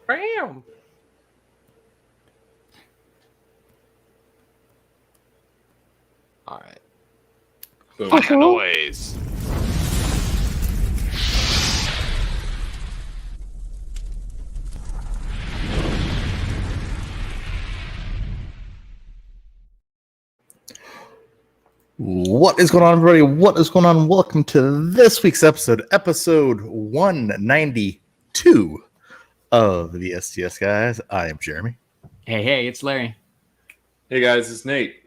Bam. All right. Boom. Fire noise. What is going on, everybody? What is going on? Welcome to this week's episode 192 of the STS Guys. I am Jeremy. Hey, it's Larry. Hey guys, it's Nate.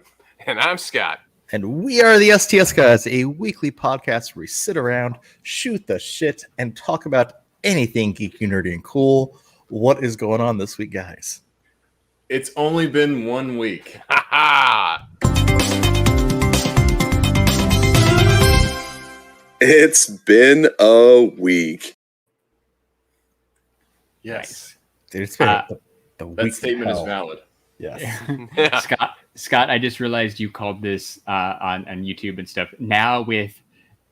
And I'm Scott. And we are the STS Guys, a weekly podcast where we sit around, shoot the shit, and talk about anything geeky, nerdy, and cool. What is going on this week, guys? It's only been 1 week. Ha ha. It's been a week. Yes. Dude, it's been the That week statement of is hell. valid. Yes. Yeah. Scott, I just realized you called this on YouTube and stuff. Now with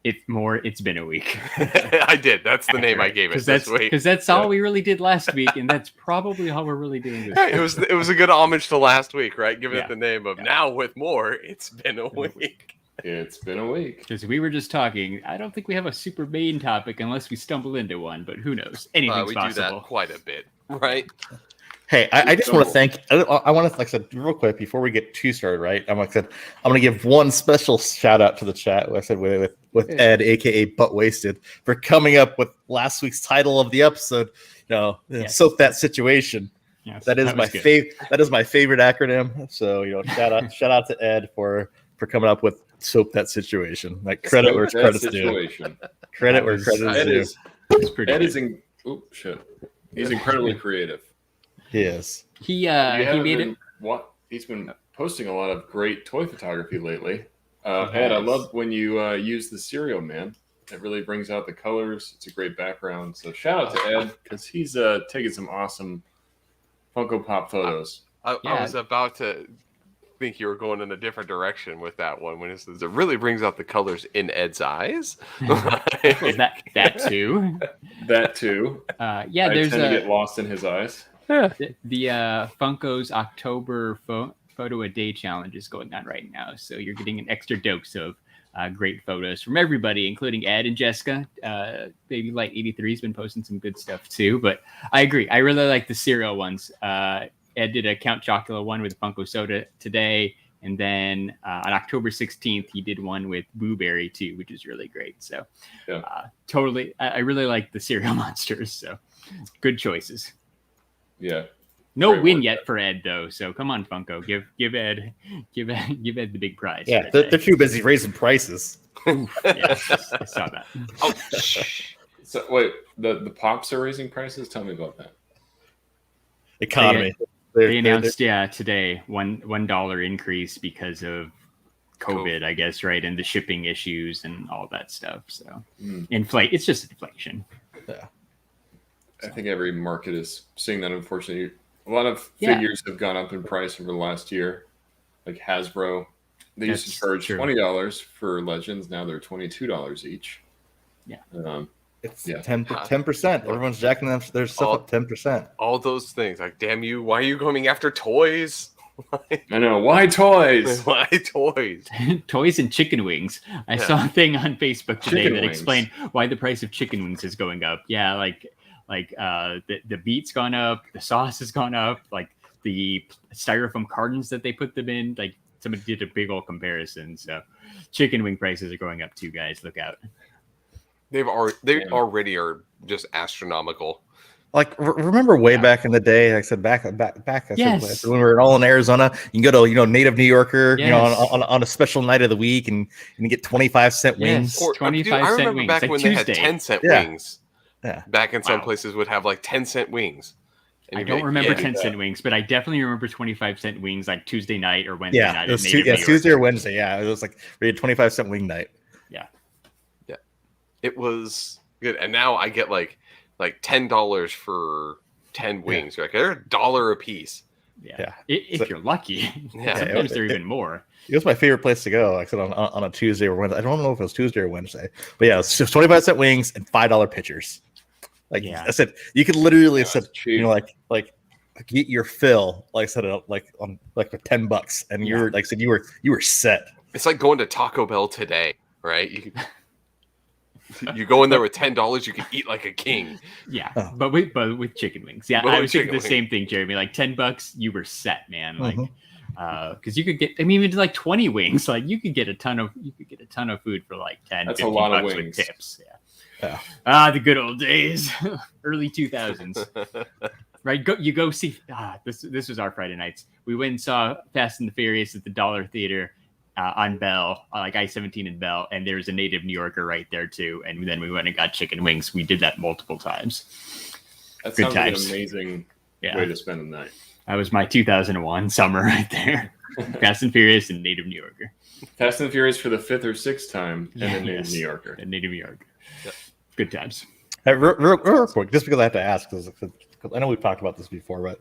it's been a week. I did. That's the name I gave it this week. Because that's all we really did last week, and that's probably all we're really doing this Hey, week. it was a good homage to last week, right? Giving Yeah. it the name of now with more. It's been a week. It's been a week. Because we were just talking. I don't think we have a super main topic unless we stumble into one, but who knows? Anything's We possible. do that quite a bit, right? Hey, I just want to thank. I want to, like I said, real quick before we get too started. Right, I'm going to give one special shout out to the chat. I said with Ed, aka Butt Wasted, for coming up with last week's title of the episode. Yes. Soak that situation. Yes, That is was my good. favorite. That is my favorite acronym. So shout out to Ed for coming up with soap that situation. Like credit where That credit's due. situation. Credit where credit Ed is is, due. It's pretty Ed good. is he's incredibly creative. He is. He You made it. He's been posting a lot of great toy photography lately. Ed, I Nice. love when you use the Serial Man. It really brings out the colors. It's a great background. So shout out to Ed because he's taking some awesome Funko Pop photos. I Yeah. was about to think you were going in a different direction with that one when it says it really brings out the colors in Ed's eyes. Well, that too. That too. Yeah, I there's tend to get lost in his eyes. the Funko's October photo a day challenge is going on right now, so you're getting an extra dose of great photos from everybody, including Ed and Jessica. Baby Light 83 has been posting some good stuff too, but I agree. I really like the cereal ones. Ed did a Count Chocula one with Funko Soda today, and then on October 16th he did one with Blueberry too, which is really great. So totally, I really like the cereal monsters. So good choices. Yeah. No Great win work, yet for Ed though, so come on, Funko, give Ed the big prize. Yeah, for they're today. too busy raising prices. Yeah, I saw that. Oh, shh. So wait, the pops are raising prices? Tell me about that. Economy. They announced today $1 increase because of COVID, I guess, right, and the shipping issues and all that stuff. So it's just inflation. I think every market is seeing that, unfortunately. A lot of Yeah. figures have gone up in price over the last year. Like Hasbro, they used to That's charge true. $20 for Legends. Now they're $22 each. Yeah. It's Yeah. 10%. Everyone's jacking them their stuff up 10%. All those things. Like, damn you, why are you going after toys? I know. Why toys? Why toys? Toys and chicken wings. I saw a thing on Facebook today Chicken that wings. explained why the price of chicken wings is going up. Yeah, like the beet's gone up, the sauce has gone up, like the styrofoam cartons that they put them in. Like somebody did a big old comparison. So chicken wing prices are going up too, guys. Look out. They already are just astronomical. Like remember way back in the day, like I said back. I said, Yes. when we were all in Arizona, you can go to Native New Yorker, Yes. on a special night of the week, and you get 25-cent wings. Yes. Or, 25 I cent remember wings, back like when they had Tuesday. 10-cent Yeah. wings. Yeah. Back in some Wow. places would have like 10-cent wings. And I you'd be don't like, remember yeah. 10-cent wings, but I definitely remember 25-cent wings like Tuesday night or Wednesday Yeah, night. it was at Native New York. Tuesday or Wednesday. Yeah, it was like we had 25-cent wing night. It was good. And now I get like $10 for 10 wings. Like they're $1 a piece. Yeah. If So- you're lucky. Yeah. Sometimes they're even more. It was my favorite place to go. Like I said, on a Tuesday or Wednesday. I don't know if it was Tuesday or Wednesday, but yeah, it's just 25-cent wings and $5 pitchers. Like Yeah. I said, you could literally Yeah, said, it's cheap. like get your fill, like I said, like on like for $10, and you're like I said, you were set. It's like going to Taco Bell today, right? You go in there with $10, you can eat like a king. Yeah, Oh. but with chicken wings. Yeah, But I with was thinking the chicken same thing, Jeremy. Like $10, you were set, man. Like, Mhm. because you could get, I mean, even like 20 wings, like you could get a ton of food for like 10, That's a 15 lot of bucks wings. with tips. Yeah. The good old days, early 2000s. Right, you go see. This was our Friday nights. We went and saw Fast and the Furious at the Dollar Theater on Bell, like I-17 in Bell, and there's a native New Yorker right there too. And then we went and got chicken wings. We did that multiple times. That Good sounds like an times. amazing Yeah, way to spend the night. that was my 2001 summer right there. Fast and Furious and native New Yorker. Fast and Furious for the 5th or 6th time, and then Yes. New Yorker. And native New Yorker. Yep. Good times. Hey, real quick, just because I have to ask, because I know we've talked about this before, but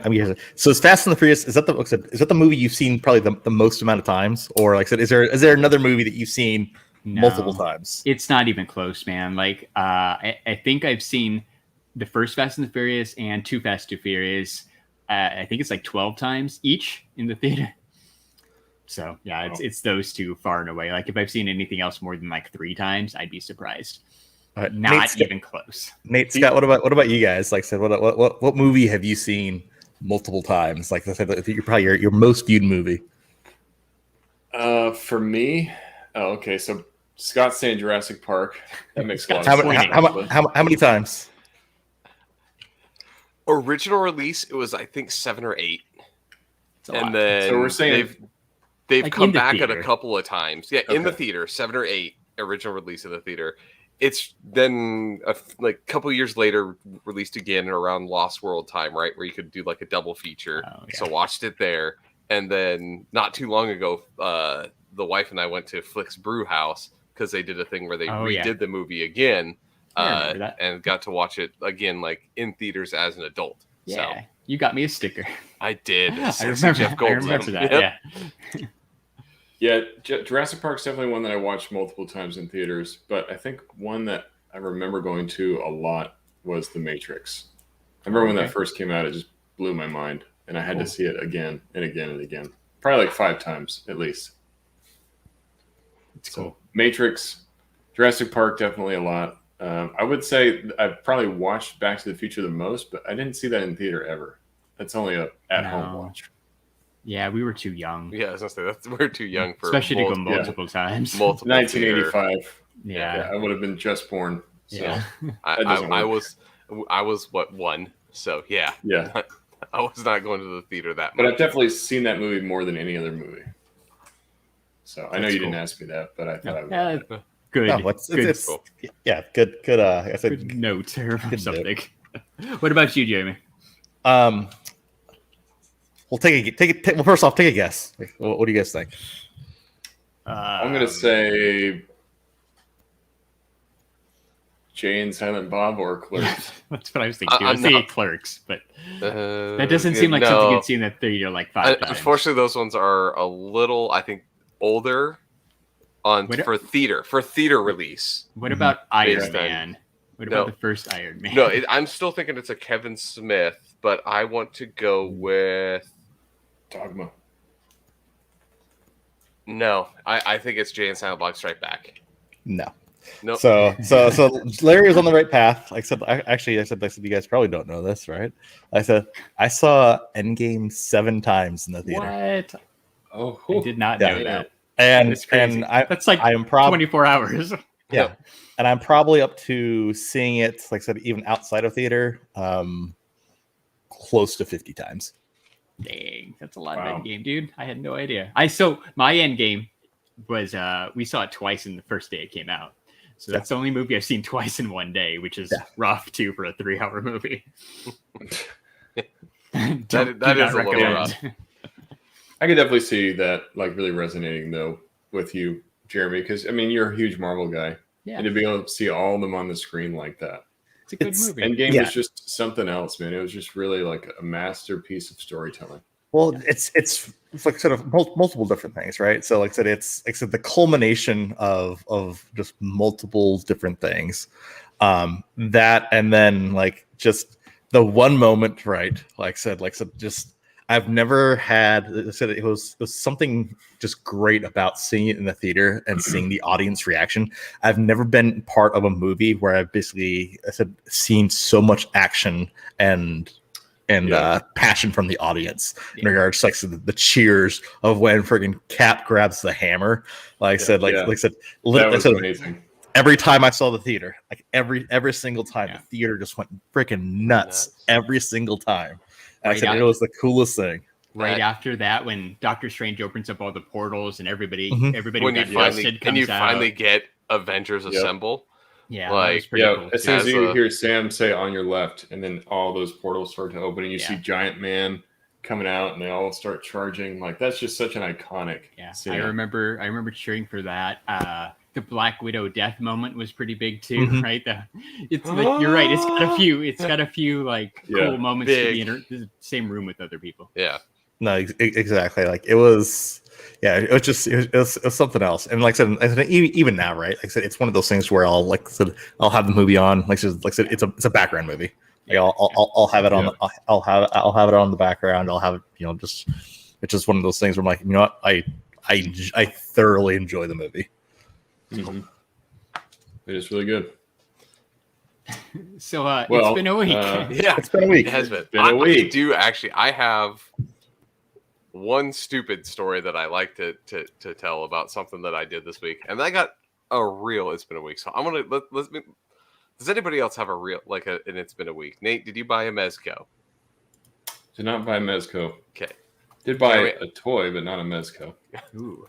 I'm here. So, is Fast and the Furious, is that the movie you've seen probably the most amount of times, or like I said, is there another movie that you've seen multiple times? It's not even close, man. Like, I think I've seen the first Fast and the Furious and Too Fast, Too Furious. I think it's like 12 times each in the theater. So yeah, it's those two far and away. Like if I've seen anything else more than like 3 times, I'd be surprised. Not even close. Nate, Scott, what about you guys? Like I said, what movie have you seen multiple times? Like I said, you're probably your most viewed movie. For me, okay, so Scott's saying Jurassic Park. That makes a lot How, of sense. how many times? Original release, it was I think 7 or 8, It's a lot. and then So we're saying they've like come in the back at theater. a couple of times. Yeah, in the Okay. theater, 7 or 8 original release in the theater. It's then like a couple years later released again around Lost World time, right, where you could do like a double feature. Oh, yeah. So watched it there, and then not too long ago, the wife and I went to Flick's Brew House because they did a thing where they Oh, redid yeah. the movie again, I remember that. and got to watch it again like in theaters as an adult. Yeah, So you got me a sticker. I did. I Sexy remember. Jeff I Goldblum. remember that. Yep. Yeah. Yeah, Jurassic Park's definitely one that I watched multiple times in theaters, but I think one that I remember going to a lot was The Matrix. I remember when that Okay. first came out, it just blew my mind, and I had to see it again and again and again. Probably like 5 times at least. It's So cool. Matrix, Jurassic Park, definitely a lot. I would say I've probably watched Back to the Future the most, but I didn't see that in theater ever. That's only a at-home No. watch. Yeah, we were too young, Yeah, I was gonna say we're too young for especially to go multiple, multiple times. multiple theater. 1985. Yeah. Yeah, I would have been just born. So, Yeah. I, That doesn't I work. was what, 1, so yeah, yeah. I was not going to the theater that But I've much. definitely seen that movie more than any other movie. So I know That's you didn't cool. ask me that, but I thought I would. Good. No, it's cool. yeah, good. I said Good note or Good something. What about you, Jamie? Well, well, first off, take a guess. What do you guys think? I'm gonna say Jay and Silent Bob or Clerks. That's what I was thinking. I was no. thinking Clerks, but That that doesn't seem like something you'd see in that theater like 5 times. Unfortunately, those ones are a little, I think, older on What- for theater release. What about Iron Based on- Man? What No. about the first Iron Man? No, I'm still thinking it's a Kevin Smith, but I want to go with Dogma. no. I think it's Jay and Silent Bob Strike Back. No. Nope. So Larry was on the right path. I said you guys probably don't know this, right? I said I saw Endgame 7 times in the theater, What? Oh, I did not Yeah. know that. and That's crazy. That's like I am probably 24 hours. yeah, and I'm probably up to seeing it, like I said, even outside of theater, close to 50 times. Dang, that's a lot Wow. of Endgame, dude. I had no idea. My Endgame was we saw it twice in the first day it came out. So that's the only movie I've seen twice in one day, which is Yeah. rough too for a 3-hour movie. That Do is not a little recommend. rough. I could definitely see that, like, really resonating though with you, Jeremy, because I mean you're a huge Marvel guy, Yeah, and to be able to see all of them on the screen like that. it's a good It's- movie. Endgame Yeah. was just something else, man. It was just really like a masterpiece of storytelling. Well, it's like sort of multiple different things, right? So, like I said, it's like I said, the culmination of just multiple different things. That, and then like just the one moment, right? Like I said, just I've never had. I said it was something just great about seeing it in the theater and seeing the audience reaction. I've never been part of a movie where I've basically, seen so much action and passion from the audience in regards to like the cheers of when friggin' Cap grabs the hammer. Like I said, that was amazing. Every time I saw the theater, like every single time, the theater just went freaking nuts every single time. And I said it was the coolest thing. Right after that, when Doctor Strange opens up all the portals and everybody when got you arrested finally, comes out. finally get Avengers Assemble. Yeah, like that was pretty cool. As soon as you hear Sam say on your left, and then all those portals start to open, and you see Giant Man coming out, and they all start charging. Like that's just such an iconic scene. I remember cheering for that. The Black Widow death moment was pretty big too, right? It's like, you're right. It's got a few like cool moments to be in the same room with other people. Yeah. No, exactly. Like it was something else. And like I said, even now, right? Like I said, it's one of those things where I'll have the movie on. Like I said, it's a background movie. Like I'll have it on. I'll have it on the background. I'll have it. It's just one of those things where I'm like, you know what? I thoroughly enjoy the movie. Mm-hmm. It is really good. So it's been a week. It's been a week. It has been a week. I have one stupid story that I like to tell about something that I did this week, and I got a real. It's been a week, so I'm gonna does anybody else have a real and it's been a week? Nate, did you buy a Mezco? Did not buy a Mezco. Okay. Did buy a toy, but not a Mezco. Ooh.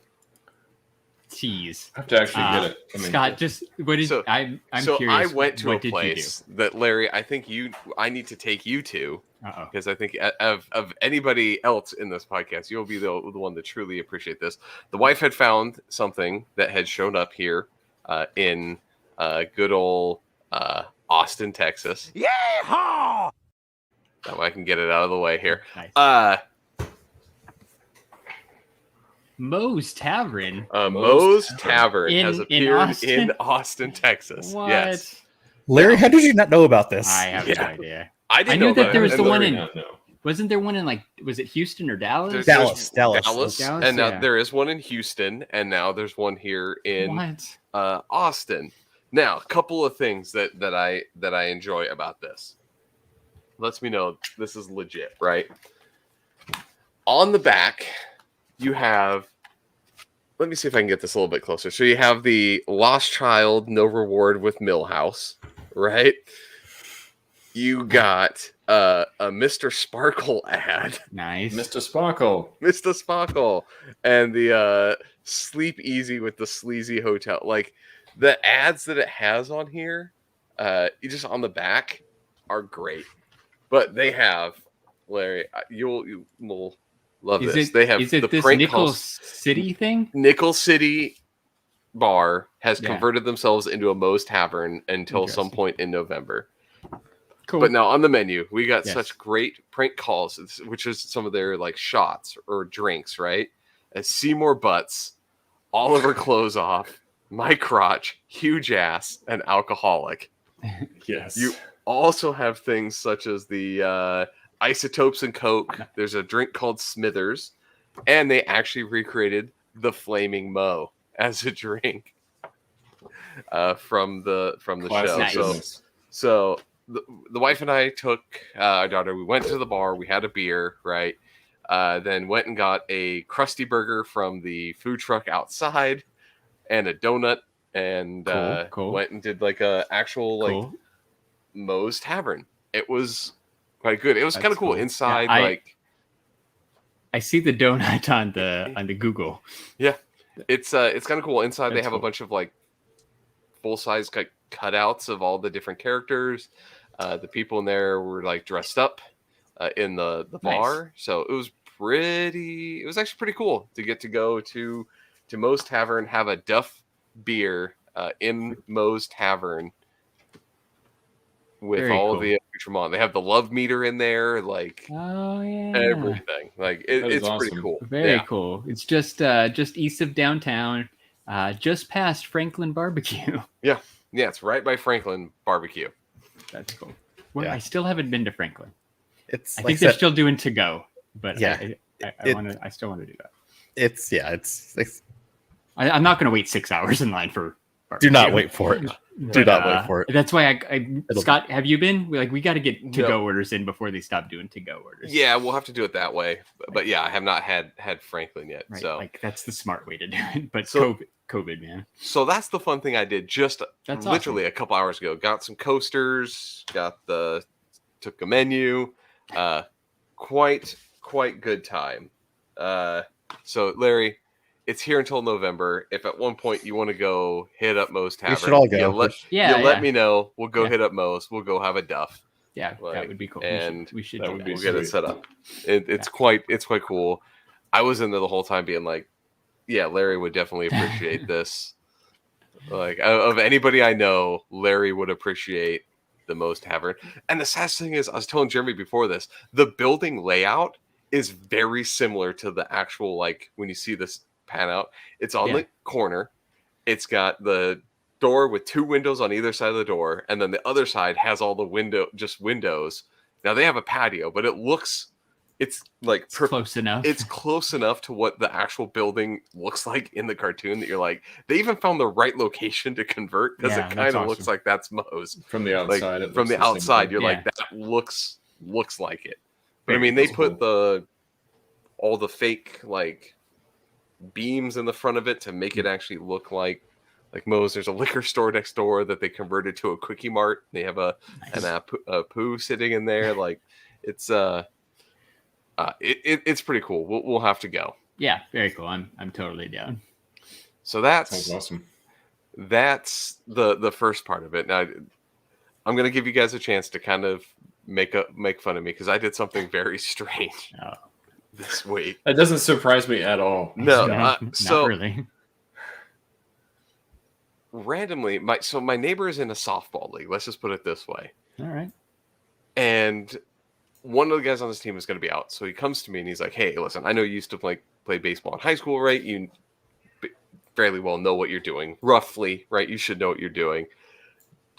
Tease. I have to actually get it. Scott, just what is? I'm curious. I went to a place that Larry, I need to take you to, because I think of anybody else in this podcast, you'll be the one to truly appreciate this. The wife had found something that had shown up here in good old Austin, Texas. Yeehaw! That way I can get it out of the way here. Nice. Moe's Tavern. Moe's Tavern has appeared in Austin, Texas. What? Yes. Larry, how did you not know about this? I have no idea. I didn't knew know that there was the one in. Wasn't there one in was it Houston or Dallas? Dallas. And now there is one in Houston, and now there's one here in Austin. Now, a couple of things that I enjoy about this. Lets me know this is legit, right? On the back, you have, let me see if I can get this a little bit closer. So you have the Lost Child, No Reward with Millhouse, right? You got a Mr. Sparkle ad. Nice. Mr. Sparkle. Mr. Sparkle. And the Sleep Easy with the Sleazy Hotel. Like, the ads that it has on here, just on the back, are great. But they have, Larry, you will love this. They have the this prank Nickel calls. City thing? Nickel City Bar has converted themselves into a Moe's Tavern until some point in November. Cool. But now on the menu, we got such great prank calls, which is some of their like shots or drinks, right? Seymour Butts, Oliver Clothes Off, My Crotch, Huge Ass, and Alcoholic. Yes. You also have things such as the Isotopes and Coke. There's a drink called Smithers, and they actually recreated the Flaming Moe as a drink from the show. Nice. So the wife and I took our daughter. We went to the bar. We had a beer, right? Then went and got a Krusty Burger from the food truck outside, and a donut, and cool. went and did like a actual like Moe's Tavern. It was quite good. It was kind of cool inside. Yeah, I see the donut on the Google. Yeah, it's kind of cool inside. They have cool. a bunch of like full size cutouts of all the different characters. The people in there were like dressed up in the bar, so it was pretty. It was actually pretty cool to get to go to Moe's Tavern, have a Duff beer in Moe's Tavern with all of the accoutrement. They have the love meter in there, like everything. Like it's awesome. Pretty cool. Very cool. It's just east of downtown, just past Franklin Barbecue. Yeah. Yeah, it's right by Franklin Barbecue. That's cool. Well, Yeah. I still haven't been to Franklin. I Like think they're still doing to go, but Yeah. I still want to do that. It's I'm not going to wait 6 hours in line for. do not wait for it. Do not wait for it. That's why Scott, have you been? We got to get to-go orders in before they stop doing to-go orders. Yeah, we'll have to do it that way. But yeah, I have not had Franklin yet. Right. So Like that's the smart way to do it. But So- COVID, man. So that's the fun thing I did just That's literally a couple hours ago. Got some coasters, took a menu. Quite good time. So Larry, it's here until November. If at one point you want to go hit up Moe's Tavern, We should all go. Yeah, let me know. We'll go Yeah. hit up Moe's. We'll go have a duff. Yeah, Like, that would be cool. and we should that do would that. be We'll get it sweet. set up. It's quite cool. I was in there the whole time being like, yeah, Larry would definitely appreciate this. Like of anybody I know, Larry would appreciate the Moe's Tavern. And the saddest thing is, I was telling Jeremy before this, the building layout is very similar to the actual, like when you see this pan out, it's on the corner. It's got the door with 2 windows on either side of the door, and then the other side has all the windows. Now they have a patio, but it's like Close enough. it's close enough to what the actual building looks like in the cartoon that you're like, they even found the right location to convert because Yeah, it that's kind of awesome. looks like that's Moe's. From the Like outside, it from looks the the same outside, thing. you're Yeah. like, that looks like it. But I Very mean, they cool. put all the fake like beams in the front of it to make it actually look like Moe's. There's a liquor store next door that they converted to a quickie mart. They have a poo sitting in there. Like it's it's pretty cool. We'll have to go. Yeah, very cool. I'm totally down. So Sounds awesome. that's the first part of it. Now I'm gonna give you guys a chance to kind of make fun of me because I did something very strange Oh. this week. That doesn't surprise me at all. No, Not so really. randomly, my neighbor is in a softball league. Let's just put it this way. All right. And one of the guys on this team is going to be out. So he comes to me and he's like, "Hey, listen, I know you used to play baseball in high school, right? You fairly well know what you're doing, roughly, right? You should know what you're doing.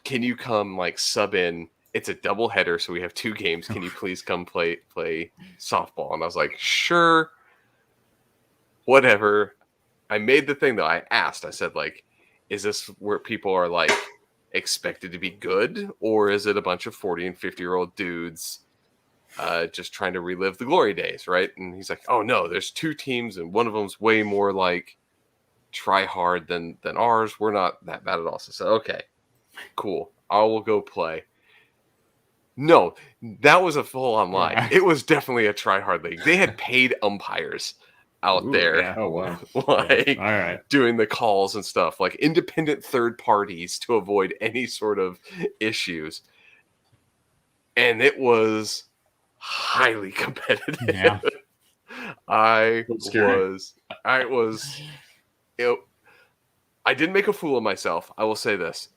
Can you come like sub in? It's a double header, so we have 2 games. Can you please come play softball?" And I was like, "Sure, whatever." I made the thing though. I asked. I said, like, is this where people are like expected to be good, or is it a bunch of 40 and 50-year-old dudes just trying to relive the glory days, right? And he's like, "Oh no, there's 2 teams, and one of them's way more like try hard than ours. We're not that bad at all." So I said, "Okay, cool. I will go play." No, that was a full-on lie. Yeah. It was definitely a try hard league. They had paid umpires out Ooh, there. yeah. Oh wow. Like All right. doing the calls and stuff, like independent third parties to avoid any sort of issues. And it was highly competitive. Yeah. I That's scary. I didn't make a fool of myself. I will say this.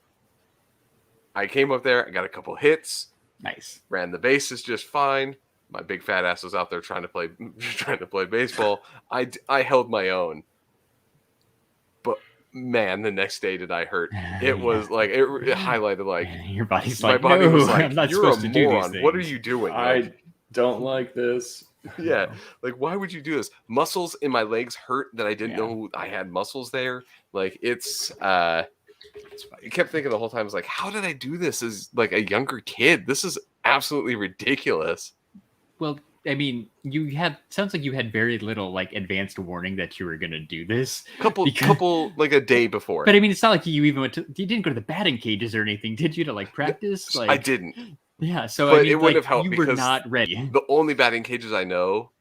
I came up there, I got a couple hits, Nice. ran the bases just fine. My big fat ass was out there trying to play baseball. I held my own. But man, the next day did I hurt. It was like it highlighted like Your body's my like, body no, was like, I'm not "You're a supposed to do these moron. What are things." you doing?" I Like, don't like this. yeah, like why would you do this? Muscles in my legs hurt that I didn't Yeah. know I had muscles there. Like it's I kept thinking the whole time, I was like, how did I do this as like a younger kid? This is absolutely ridiculous. Well, I mean, sounds like you had very little like advanced warning that you were going to do this. Couple like a day before. But I mean, it's not like you even you didn't go to the batting cages or anything, did you, to like practice? Like I didn't. Yeah, so But I mean, it wouldn't like, have helped you were because not ready. The only batting cages I know,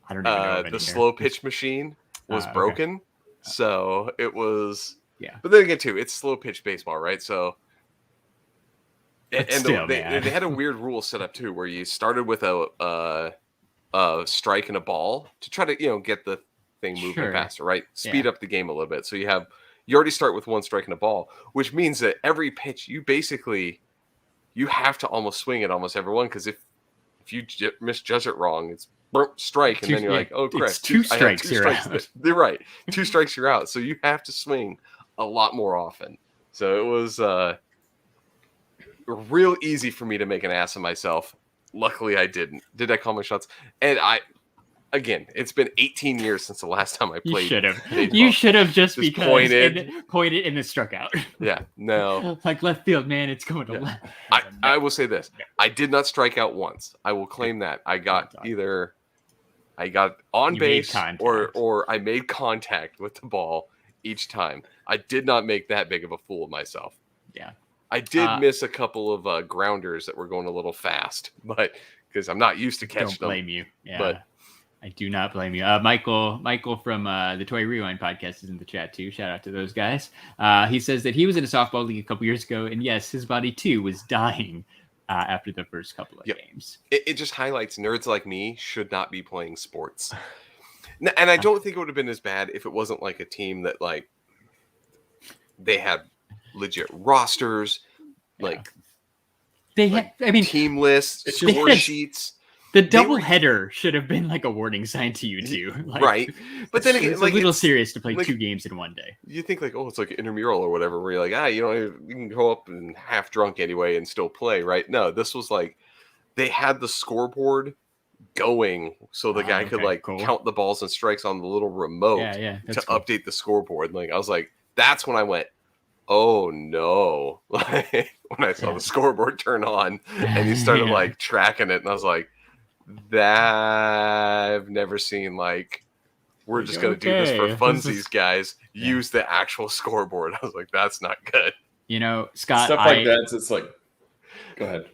I don't even know. of any the here. slow pitch machine was Okay. broken. So it was. Yeah. But then again, too, it's slow pitch baseball, right? So. But And still, they man. had a weird rule set up too, where you started with a strike and a ball to try to get the thing moving Sure. faster, right? Speed Yeah. up the game a little bit. So you already start with 1 strike and a ball, which means that every pitch you have to almost swing at almost every one, because if you misjudge it wrong, it's strike, and then you're like, oh crap, it's 2 I have strikes, you're out. They're right, 2 strikes, you're out. So you have to swing a lot more often. So it was real easy for me to make an ass of myself. Luckily, I didn't. Did I call my shots? And again, it's been 18 years since the last time I played. You should have. baseball. You should have just because pointed and it struck out. Yeah, no. Like left field, man. It's going to left. I will say this: I did not strike out once. I will claim that. I got on base or I made contact with the ball each time. I did not make that big of a fool of myself. Yeah. I did miss a couple of grounders that were going a little fast, but because I'm not used to catching them. Don't blame you. Yeah. But I do not blame you. Michael from the Toy Rewind podcast is in the chat too. Shout out to those guys. He says that he was in a softball league a couple years ago, and yes, his body too was dying after the first couple of games. It just highlights nerds like me should not be playing sports. And I don't think it would have been as bad if it wasn't like a team that like they had legit rosters, like they had. I mean, team lists, score sheets. The double header should have been like a warning sign to you too, like, right? But then again, it's like, a little serious to play 2 games in one day. You think like, oh, it's like an intramural or whatever, where you're like, you can go up and half drunk anyway and still play, right? No, this was like they had the scoreboard going so the guy could count the balls and strikes on the little remote to update the scoreboard. Like I was like, that's when I went, oh no! Like when I saw the scoreboard turn on and he started like tracking it, and I was like, that I've never seen. Like, we're just gonna do this for funsies, guys. Use the actual scoreboard. I was like, that's not good. You know, Scott, stuff like that. It's like, go ahead.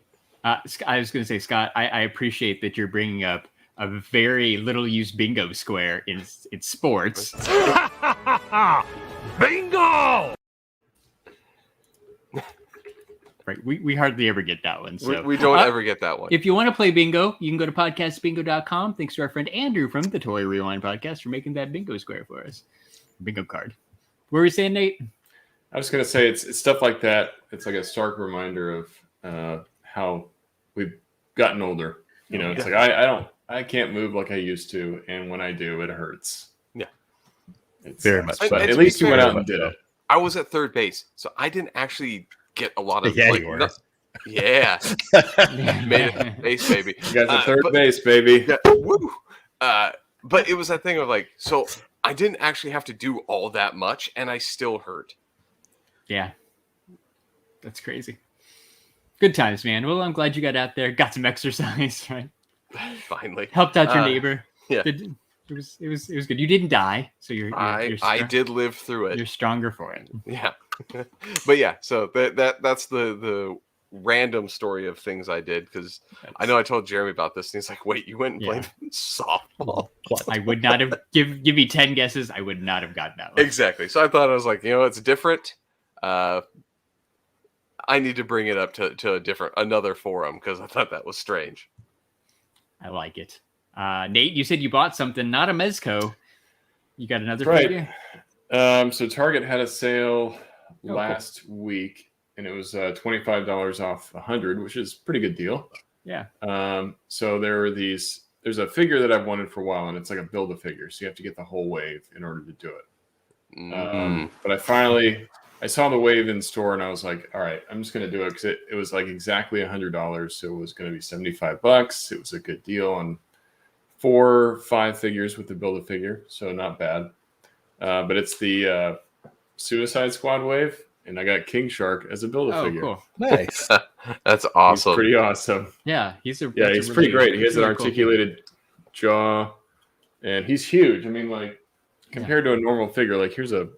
I was going to say, Scott, I appreciate that you're bringing up a very little used bingo square in sports. Bingo! Right, we hardly ever get that one. So we don't ever get that one. If you want to play bingo, you can go to podcastbingo.com. Thanks to our friend Andrew from the Toy Rewind podcast for making that bingo square for us. Bingo card. What were you saying, Nate? I was going to say it's stuff like that. It's like a stark reminder of how we've gotten older. You know, it's like I can't move like I used to, and when I do, it hurts. Yeah, it's very much. But at least you went out and did it. I was at third base, so I didn't actually get a lot of you made it at base, baby. You guys at third base, baby. Woo. But it was that thing of like, so I didn't actually have to do all that much, and I still hurt. Yeah, that's crazy. Good times, man. Well, I'm glad you got out there, got some exercise, right? Finally, helped out your neighbor. Yeah, it was good. You didn't die, so you're I did live through it. You're stronger for it. Yeah, but yeah. So that's the random story of things I did, because I know I told Jeremy about this, and he's like, "Wait, you went and played softball?" I would not have give me 10 guesses. I would not have gotten that one. Exactly. So I thought, I was like, it's different. I need to bring it up to another forum, because I thought that was strange. I like it. Nate, you said you bought something, not a Mezco. You got another figure? So Target had a sale last week, and it was $25 off 100, which is a pretty good deal. Yeah. So there's a figure that I've wanted for a while, and it's like a Build-A-Figure, so you have to get the whole wave in order to do it. But I saw the wave in store, and I was like, all right, I'm just going to do it, because it was like exactly $100. So it was going to be $75. It was a good deal on 4 or 5 figures with the Build-A-Figure. So not bad. But it's the Suicide Squad wave, and I got King Shark as a Build-A-Figure. Oh, cool. Nice. That's awesome. He's pretty awesome. Yeah, he's pretty great. He has an articulated jaw, and he's huge. I mean, like, compared to a normal figure, like here's a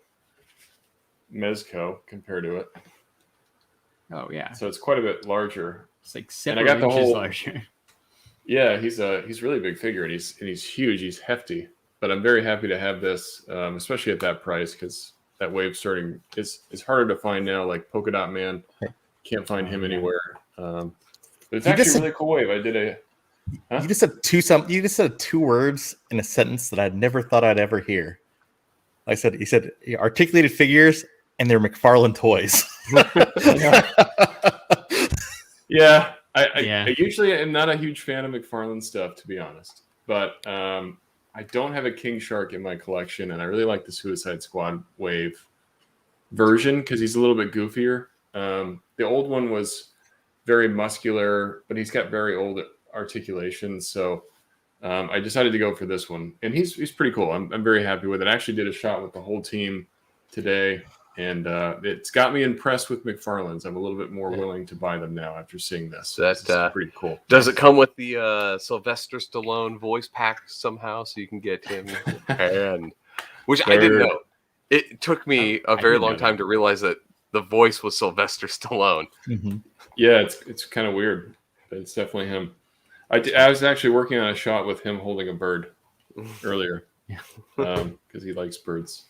Mezco compared to it. Oh yeah. So it's quite a bit larger. It's like 7 inches larger. Yeah, he's a really big figure, and he's huge. He's hefty. But I'm very happy to have this, especially at that price, because that wave starting is harder to find now. Like Polka Dot Man, can't find him anywhere. But it's actually a really cool wave. I did a. Huh? You just said 2 words in a sentence that I'd never thought I'd ever hear. You said articulated figures, and they're McFarlane toys. Yeah, I usually am not a huge fan of McFarlane stuff, to be honest. But I don't have a King Shark in my collection, and I really like the Suicide Squad wave. version because he's a little bit goofier. The old one was very muscular, but he's got very old articulation. So I decided to go for this one, and he's pretty cool. I'm very happy with it. I actually did a shot with the whole team today, and it's got me impressed with McFarlane's. I'm a little bit more willing to buy them now after seeing this. That's pretty cool. Does it come with the Sylvester Stallone voice pack somehow, so you can get him? And which I didn't know. It took me a very long time to realize that the voice was Sylvester Stallone. Mm-hmm. Yeah, it's kind of weird, but it's definitely him. I was actually working on a shot with him holding a bird earlier because he likes birds.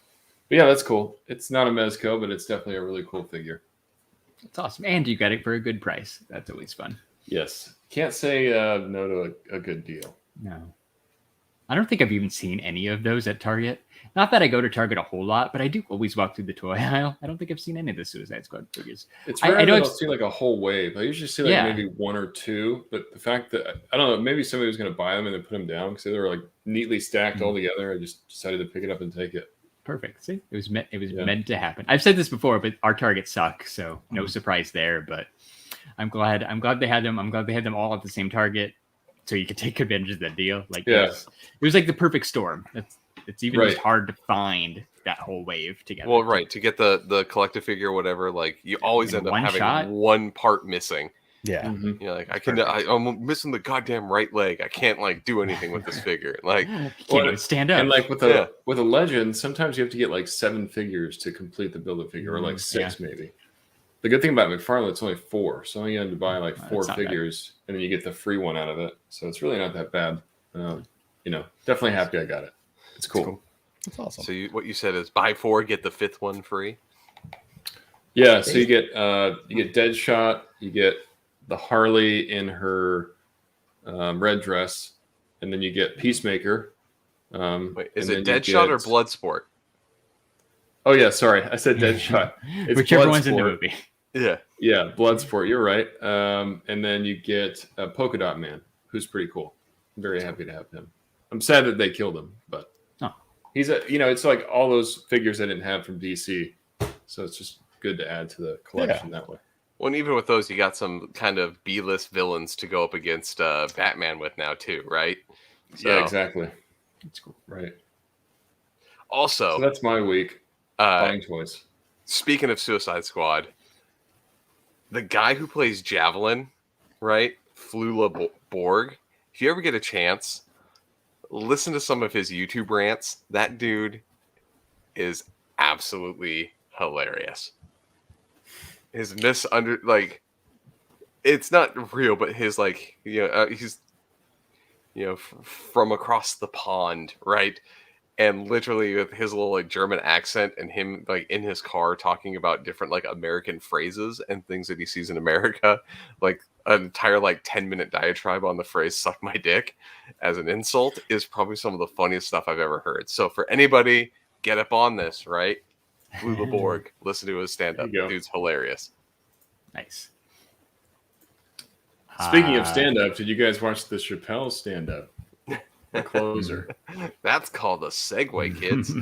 But yeah, that's cool. It's not a Mezco, but it's definitely a really cool figure. That's awesome. And you got it for a good price. That's always fun. Yes. Can't say no to a good deal. No. I don't think I've even seen any of those at Target. Not that I go to Target a whole lot, but I do always walk through the toy aisle. I don't think I've seen any of the Suicide Squad figures. It's rare I don't see like a whole wave. I usually see like maybe one or two, but the fact that I don't know, maybe somebody was going to buy them and then put them down because they were like neatly stacked all together. I just decided to pick it up and take it. Perfect. See, it was meant to happen. I've said this before, but our Targets suck, so no surprise there. But I'm glad they had them. I'm glad they had them all at the same Target, so you could take advantage of that deal. Like it was like the perfect storm. It's even just hard to find that whole wave together. Well, right. To get the collective figure or whatever, like you always end up having one part missing. Yeah. Mm-hmm. You know, like I'm missing the goddamn right leg. I can't like do anything with this figure. Like can't even stand up. And like with a legend, sometimes you have to get like 7 figures to complete the build a figure, or like 6 maybe. The good thing about McFarlane, it's only 4. So you have to buy like 4 figures and then you get the free one out of it. So it's really not that bad. Definitely happy I got it. It's cool. That's awesome. So what you said is buy 4, get the 5th one free. Yeah. So you get Deadshot, you get the Harley in her red dress, and then you get Peacemaker. Wait, is it Deadshot or Bloodsport? Oh yeah, sorry, I said Deadshot. It's whichever one's in the movie. Yeah, Bloodsport. You're right. And then you get Polka Dot Man, who's pretty cool. I'm very happy to have him. I'm sad that they killed him, but he's it's like all those figures I didn't have from DC, so it's just good to add to the collection that way. Well, and even with those, you got some kind of B-list villains to go up against Batman with now too, right? So, yeah, exactly. That's cool. Right. Also, so that's my week. Buying toys. Speaking of Suicide Squad, the guy who plays Javelin, right, Flula Borg. If you ever get a chance, listen to some of his YouTube rants. That dude is absolutely hilarious. His it's not real, but his he's from across the pond, right? And literally with his little like German accent and him like in his car talking about different like American phrases and things that he sees in America, like an entire like 10-minute diatribe on the phrase "suck my dick" as an insult is probably some of the funniest stuff I've ever heard. So for anybody, get up on this, right? Flula Borg, listen to his stand-up. Dude's hilarious. Nice. Speaking of stand-up, did you guys watch the Chappelle stand-up? The closer. That's called a segue, kids.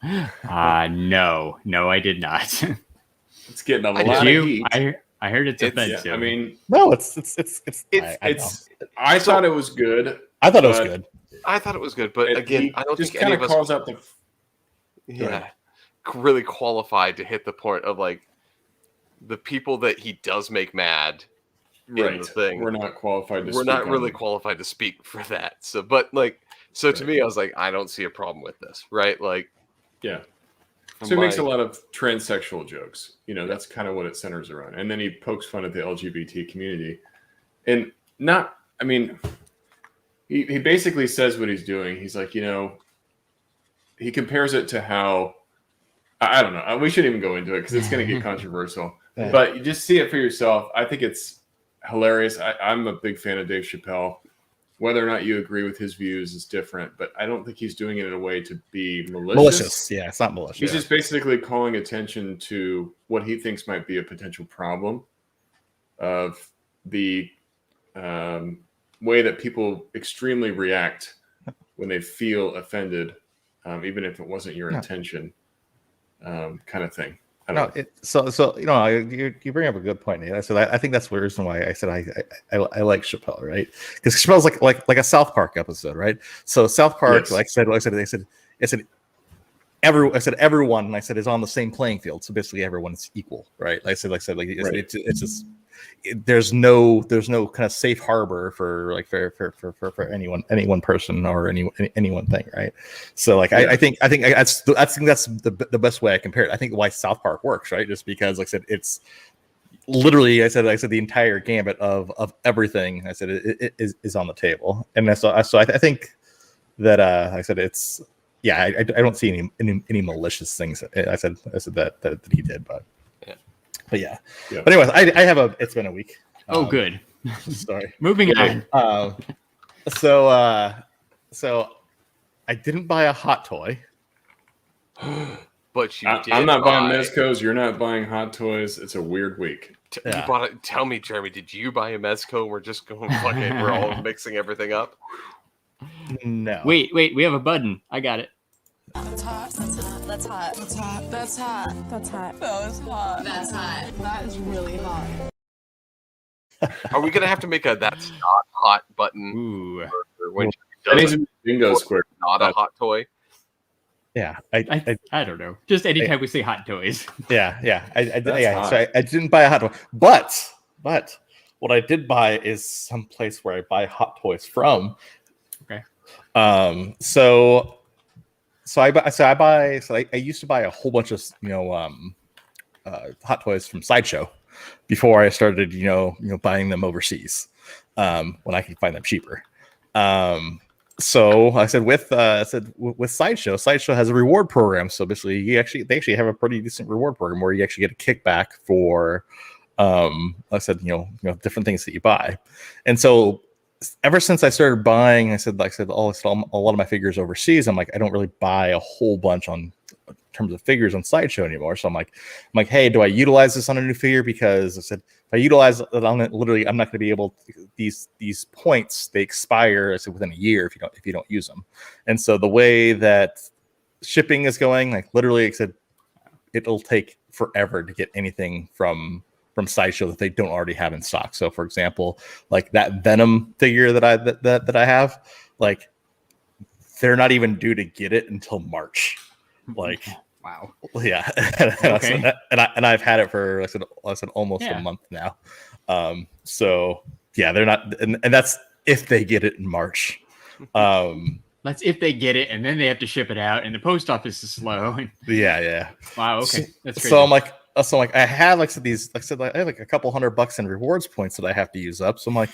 No, I did not. It's getting a lot of heat. I heard it's offensive. Yeah, I mean, no, it's. I thought it was good. I thought it was good. I thought it was good, but again, I don't think any of us calls out the. Really qualified to hit the point of like the people that he does make mad. Right. In the thing. We're not qualified to. We're not really qualified to speak for that. So, but like, to me, I was like, I don't see a problem with this, right? Like, yeah. So he makes a lot of transsexual jokes. That's kind of what it centers around. And then he pokes fun at the LGBT community, and he basically says what he's doing. He's like, he compares it to how. I don't know. We shouldn't even go into it because it's going to get controversial. Yeah. But you just see it for yourself. I think it's hilarious. I'm a big fan of Dave Chappelle. Whether or not you agree with his views is different, but I don't think he's doing it in a way to be malicious. Yeah, it's not malicious. He's just basically calling attention to what he thinks might be a potential problem of the way that people extremely react when they feel offended, even if it wasn't your intention. Kind of thing. No, so you bring up a good point, Nate. I said I think that's the reason why I said I like Chappelle, right? Because Chappelle's like a South Park episode, right? So South Park, Yes. like I said everyone, I said, is on the same playing field. So basically everyone's equal, right? Right. It's just there's no kind of safe harbor for any one person or any one thing, right? So like I think that's the best way I compare it. I think why South Park works, right? Just because, like I said, it's literally I said the entire gambit of everything. I said it is on the table, and so I think that I said it's. Yeah, I don't see any malicious things. I said that he did, but yeah. But anyways, I have it's been a week. Good. Sorry. Moving on. So I didn't buy a hot toy. But I'm not buying Mezcos. You're not buying hot toys. It's a weird week. You bought it. Tell me, Jeremy, did you buy a Mezco? We're just going fucking. We're all mixing everything up. No. Wait. We have a button. I got it. That's hot. That's hot. That's hot. That's hot. That's hot. That's hot. That was hot. That's hot. That is really hot. Are we gonna have to make a "that's not hot" button? Ooh. Or when That needs to be bingo square. Not a hot toy. Yeah, I don't know. Just anytime we say hot toys. Yeah. Hot. So I didn't buy a hot toy, but what I did buy is some place where I buy hot toys from. Okay. So I used to buy a whole bunch of hot toys from Sideshow before I started buying them overseas when I could find them cheaper. So I said with Sideshow has a reward program. So basically they actually have a pretty decent reward program where you actually get a kickback for different things that you buy. And so ever since I started buying, a lot of my figures overseas, I'm like, I don't really buy a whole bunch in terms of figures on Sideshow anymore. So I'm like, hey, do I utilize this on a new figure? Because I said, if I utilize it, I'm not going to be able to, these points, they expire within a year if you don't use them. And so the way that shipping is going, like literally, I said, it'll take forever to get anything from Sideshow that they don't already have in stock. So for example, like that Venom figure that I have, like they're not even due to get it until March. Like wow. Yeah. Okay. and I've had it for I said almost a month now. So yeah, they're not, and that's if they get it in March. That's if they get it, and then they have to ship it out, and the post office is slow. Yeah. Wow. Okay. That's crazy. So I'm like, I have I have like a couple $100 in rewards points that I have to use up. So I'm like,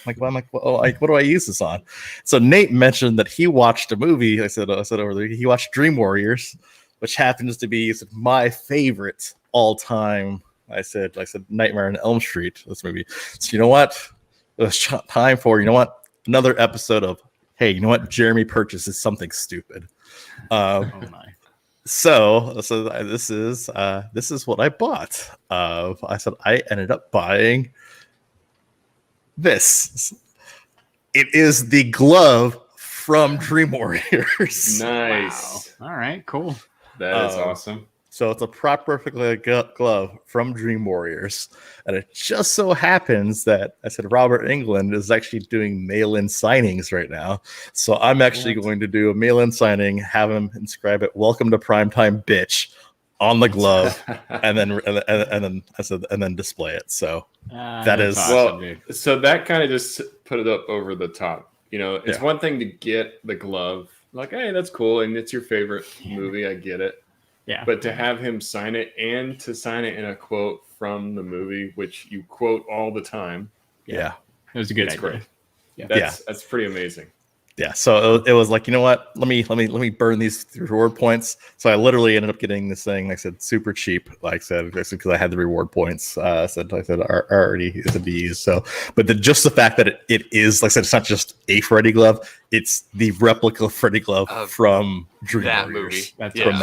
what do I use this on? So Nate mentioned that he watched a movie. I said over there, he watched Dream Warriors, which happens to be my favorite all time. I said Nightmare on Elm Street, this movie. So you know what? It was time for another episode of, hey, you know what? Jeremy purchases something stupid. Oh my. So this is what I bought. I said I ended up buying this. It is the glove from Dream Warriors. Nice. Wow. All right. Cool. That is awesome. So it's a perfectly glove from Dream Warriors. And it just so happens that Robert Englund is actually doing mail-in signings right now. So I'm actually going to do a mail-in signing, have him inscribe it, "Welcome to Primetime, bitch," on the glove, and then display it. So that is awesome, dude. So that kind of just put it up over the top. It's one thing to get the glove, like, hey, that's cool, and it's your favorite movie. I get it. Yeah. But to have him sign it and to sign it in a quote from the movie, which you quote all the time. Yeah. It was a good idea. Great. Yeah. That's pretty amazing. Yeah, so it was like, you know what? Let me burn these reward points. So I literally ended up getting this thing. Like I said, super cheap. Like I said, because I had the reward points. I said are already to be used. So, but just the fact that it is, like I said, it's not just a Freddy glove. It's the replica Freddy glove from Dream that Warriors. movie. That's from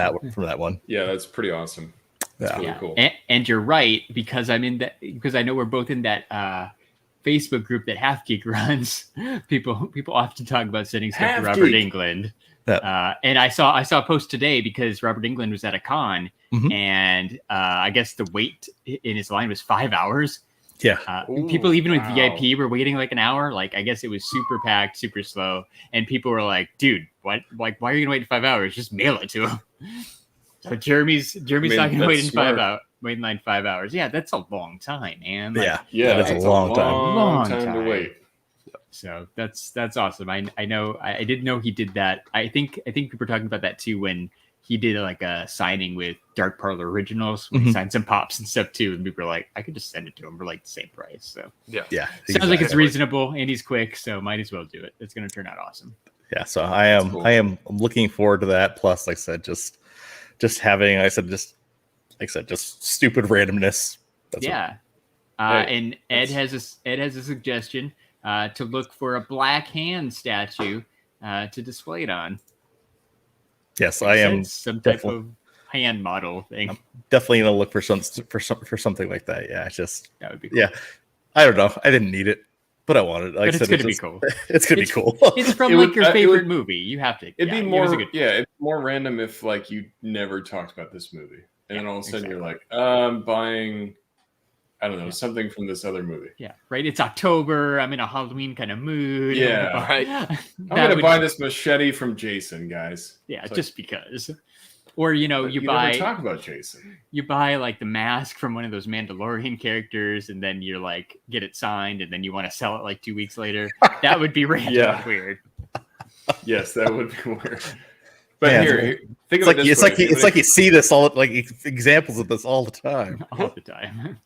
that one. Yeah, that's pretty awesome. That's really cool. And you're right, because I'm in that, because I know we're both in that Facebook group that Half Geek runs. People often talk about sending stuff to Robert Englund. And I saw a post today because Robert Englund was at a con, and I guess the wait in his line was 5 hours. Yeah. People even with VIP were waiting like an hour. Like, I guess it was super packed, super slow. And people were like, dude, what? Like, why are you going to wait 5 hours? Just mail it to him. So Jeremy's not going to wait in line 5 hours. Yeah, that's a long time, man. Like, that's a long time. Long time to wait. So that's awesome. I know I didn't know he did that. I think people were talking about that too when he did like a signing with Dark Parlor Originals. When he signed some pops and stuff too, and people were like, I could just send it to him for like the same price. So sounds like it's reasonable and he's quick, so might as well do it. It's going to turn out awesome. Yeah, so I am looking forward to that. Plus, like I said, just having just stupid randomness. And Ed has a suggestion to look for a black hand statue to display it on. Yes, I am some type of hand model thing. I'm definitely gonna look for something like that. Yeah, that would be cool. Yeah, I don't know. I didn't need it, but I wanted it. Like but it's gonna be cool. It's gonna be cool. It's from your favorite movie. You have to. It'd be more. It's more random if like you never talked about this movie, and then all of a sudden you're like, I'm buying. I don't know, something from this other movie. Yeah, right. It's October. I'm in a Halloween kind of mood. Yeah, right. I'm going to buy this machete from Jason, guys. Yeah, it's just because. Or, you buy... never talk about Jason. You buy, like, the mask from one of those Mandalorian characters, and then you're, like, get it signed, and then you want to sell it, like, 2 weeks later. That would be random and weird. Yes, that would be weird. But here, think of it this way. It's like you see this examples of this all the time. All the time.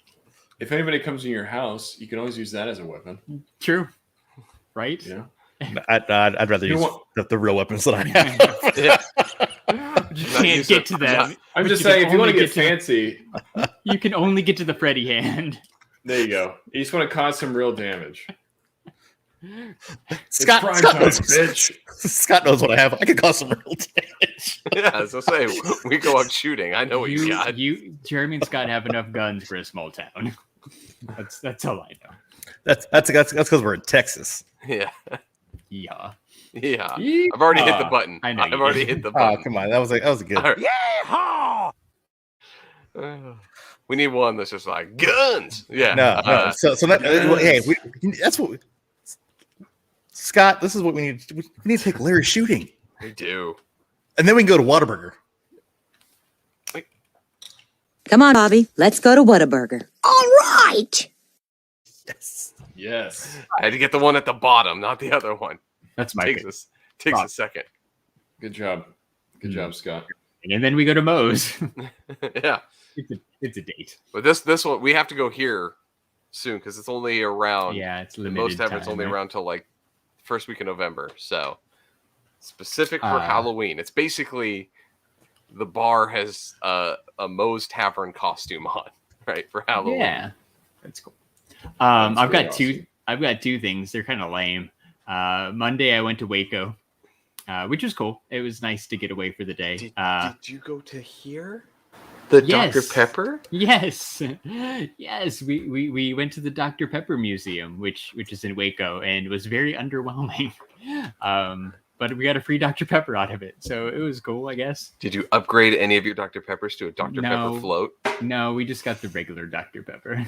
If anybody comes in your house, you can always use that as a weapon. True. Right? Yeah. I'd rather use the real weapons that I have. You can't get to them. I'm just saying, if you want to get fancy, you can only get to the Freddy hand. There you go. You just want to cause some real damage. Scott knows what I have. I can cause some real damage. Yeah, as I say, we go out shooting. I know what you got. Jeremy and Scott have enough guns for a small town. That's all I know. That's because we're in Texas. Yeah. Yeah. I've already hit the button. I know. I've already hit the button. Oh, come on. That was good. Right. Yeah. We need one that's just like guns. Yeah. No. So that, hey, that's what. Scott, this is what we need. We need to take Larry shooting. We do. And then we can go to Whataburger. Come on, Bobby. Let's go to Whataburger. All right. Yes. I had to get the one at the bottom, not the other one. That's my takes a second. Good job. Good job, Scott. And then we go to Moe's. Yeah. It's a date. But this one, we have to go here soon because it's only around. Yeah, it's limited. Most of it's only around till like first week of November. So specific for Halloween. It's basically the bar has a Moe's Tavern costume on, right, for Halloween. Yeah, that's cool. I've got awesome. I've got two things. They're kind of lame. Monday I went to Waco, which was cool. It was nice to get away for the day. Did you go to here? The yes. Dr. Pepper? Yes. Yes. We went to the Dr. Pepper Museum, which is in Waco, and it was very underwhelming. But we got a free Dr. Pepper out of it. So it was cool, I guess. Did you upgrade any of your Dr. Peppers to a Dr. Pepper float? No, we just got the regular Dr. Pepper.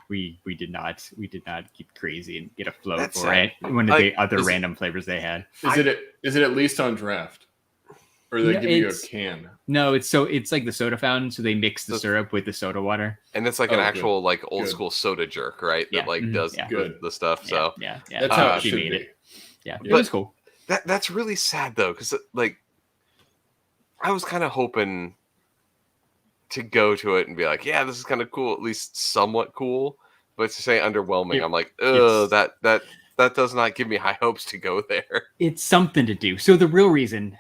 We did not get crazy and get a float or one of the other random flavors they had. Is it at least on draft? Or they give you a can? No, it's like the soda fountain, so they mix the syrup with the soda water. And it's like an actual like old school soda jerk, right? Yeah. That like does the stuff. So yeah. That's how it she should made be. it. Yeah, it was cool. That's really sad though, because like I was kind of hoping to go to it and be like, yeah, this is kind of cool, at least somewhat cool. But to say underwhelming, I'm like, that does not give me high hopes to go there. It's something to do. So the real reason,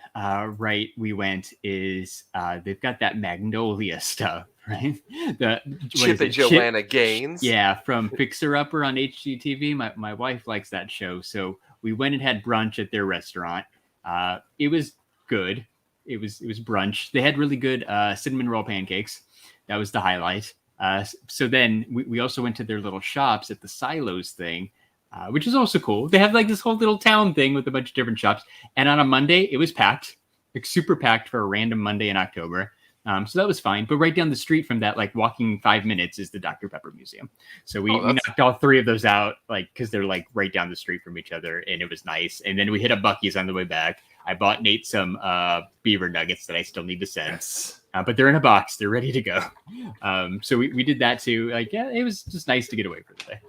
we went is they've got that Magnolia stuff, right? Chip and Joanna Gaines. Yeah, from Fixer Upper on HGTV. My wife likes that show, so we went and had brunch at their restaurant. It was good. It was brunch. They had really good cinnamon roll pancakes. That was the highlight. So then we also went to their little shops at the Silos thing. which is also cool. They have like this whole little town thing with a bunch of different shops. And on a Monday, it was packed, like super packed for a random Monday in October. So that was fine. But right down the street from that, like walking 5 minutes, is the Dr. Pepper Museum. So we knocked all 3 of those out, like, because they're like right down the street from each other, and it was nice. And then we hit up Buc-ee's on the way back. I bought Nate some beaver nuggets that I still need to send. Yes. But they're in a box. They're ready to go. So we did that too. Like, yeah, it was just nice to get away for the day.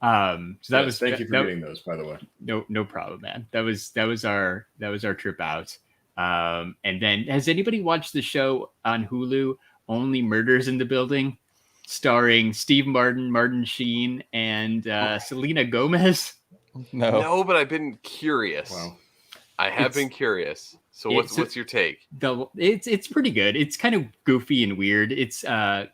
So that was thank you for getting those, by the way. No problem, man. That was our trip out. And then, has anybody watched the show on Hulu, Only Murders in the Building, starring Steve Martin, Martin Sheen, and Selena Gomez? No, but I've been curious. Wow. I have been curious. So what's your take? It's pretty good. It's kind of goofy and weird. It's a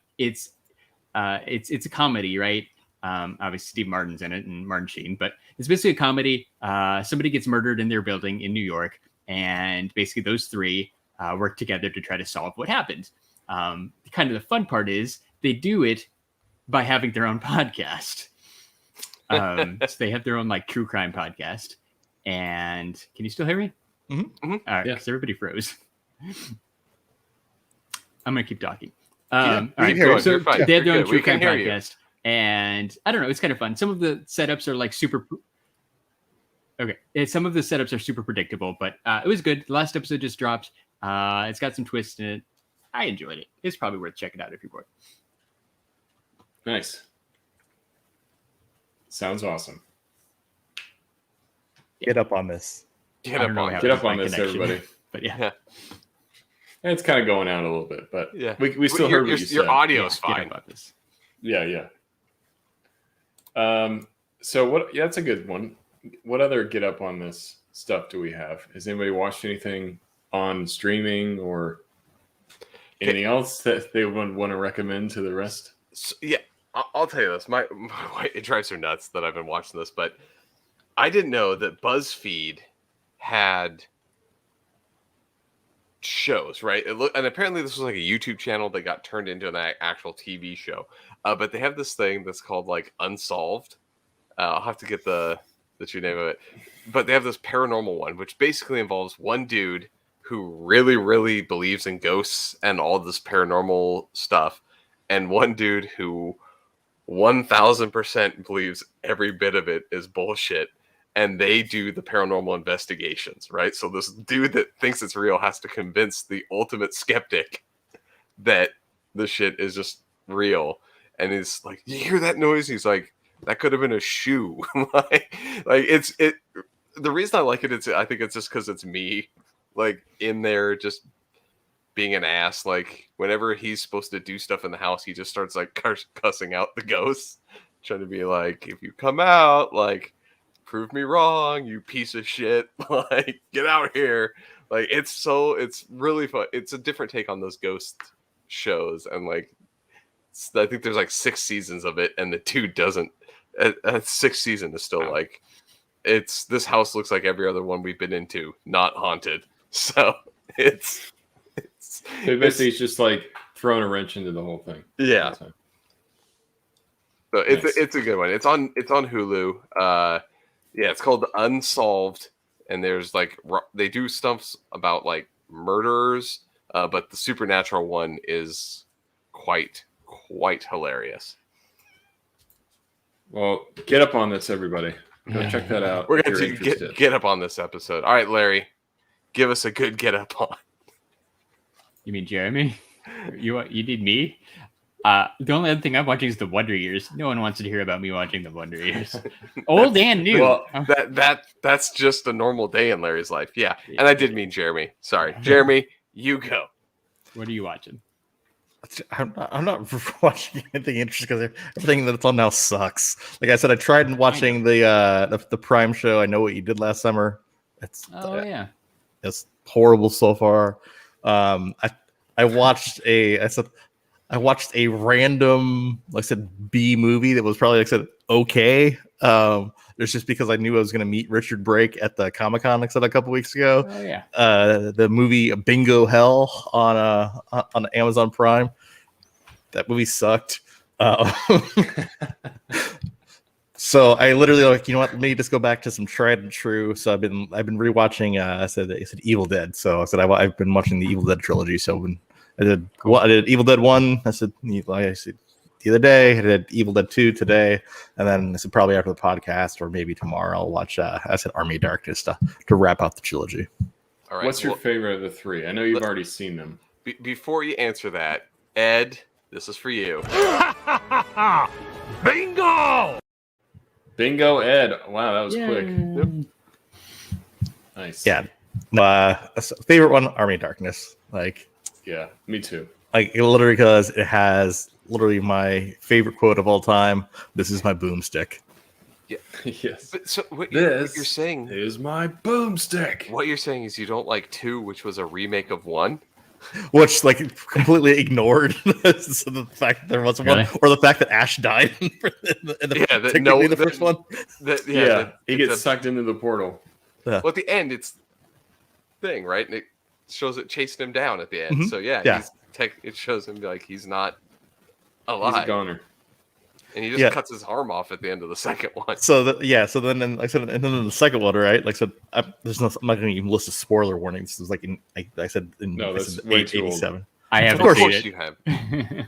comedy, right? Obviously Steve Martin's in it and Martin Sheen, but it's basically a comedy. Somebody gets murdered in their building in New York, and basically those 3 work together to try to solve what happened. Kind of the fun part is they do it by having their own podcast. So they have their own like true crime podcast. And can you still hear me? Mm-hmm. All right, because everybody froze. I'm gonna keep talking. All right, cool. So they have their own true crime podcast, and I don't know, it's kind of fun. Some of the setups are like super. Okay, some of the setups are super predictable, but it was good. The last episode just dropped. It's got some twists in it. I enjoyed it. It's probably worth checking out if you're bored. Nice. Sounds awesome. Get up on this. Get up on this, everybody. But yeah. And it's kind of going out a little bit, but yeah, we still heard what you said. Your audio's fine. About this. Yeah. So what? Yeah, that's a good one. What other get up on this stuff do we have? Has anybody watched anything on streaming or anything else that they would want to recommend to the rest? So, yeah, I'll tell you this. My it drives her nuts that I've been watching this, but I didn't know that BuzzFeed had shows, right? And apparently this was like a YouTube channel that got turned into an actual TV show. But they have this thing that's called like Unsolved. I'll have to get the true name of it. But they have this paranormal one, which basically involves one dude who really, really believes in ghosts and all this paranormal stuff, and one dude who 1000% believes every bit of it is bullshit. And they do the paranormal investigations, right? So this dude that thinks it's real has to convince the ultimate skeptic that the shit is just real. And he's like, "You hear that noise?" He's like, "That could have been a shoe." like it's the reason I like it, I think it's just because it's me, like in there just being an ass. Like whenever he's supposed to do stuff in the house, he just starts like cussing out the ghosts, trying to be like, "If you come out, like, prove me wrong, you piece of shit. Like, get out here." Like, it's really fun. It's a different take on those ghost shows. And like, I think there's like 6 seasons of it. And the dude doesn't, at 6th season is still like, this house looks like every other one we've been into, not haunted. So it's basically just like throwing a wrench into the whole thing. Yeah. So it's a good one. It's on Hulu. Yeah, it's called Unsolved, and there's like they do stuff about like murderers, but the supernatural one is quite hilarious. Well, get up on this, everybody. Go check that out. We're going to get up on this episode. All right, Larry, give us a good get up on. You mean Jeremy? You need me? The only other thing I'm watching is the Wonder Years. No one wants to hear about me watching the Wonder Years. Old and new. Well, that's just a normal day in Larry's life. Yeah. And I did mean Jeremy. Sorry. Jeremy, you go. What are you watching? I'm not watching anything interesting because everything that's on now sucks. Like I said, I tried watching the Prime show. I Know What You Did Last Summer. It's horrible so far. I watched a random, like I said, B movie that was probably, like I said, okay. It's just because I knew I was going to meet Richard Brake at the Comic-Con, like I said, a couple weeks ago. Oh, yeah. The movie Bingo Hell on Amazon Prime. That movie sucked. So I literally like, you know what? Let me just go back to some tried and true. So I've been rewatching. I said Evil Dead. So I said I've been watching the Evil Dead trilogy. So I did Evil Dead 1. I said the other day. I did Evil Dead 2 today, and then I said probably after the podcast or maybe tomorrow I'll watch. I said Army of Darkness to wrap out the trilogy. All right. What's your favorite of the three? I know you've already seen them. Before you answer that, Ed, this is for you. Bingo! Bingo, Ed. Wow, that was quick. Yep. Nice. Yeah. Favorite one, Army of Darkness. Like, yeah, me too. Like, literally, because it has literally my favorite quote of all time. This is my boomstick. Yeah. Yes. But so what you're saying is my boomstick. What you're saying is you don't like 2, which was a remake of 1? Which like completely ignored so the fact that there was one, or the fact that Ash died in the first one. He gets sucked into the portal. Well, at the end, it's thing, right? And it shows it chasing him down at the end. Mm-hmm. So it shows him like he's not alive. He's a goner. And he just cuts his arm off at the end of the second one. So then like I said, and then in the second one, right? Like so, I'm not going to even list a spoiler warning. This is like I said in that's way too old. 887. I have. Of course you have.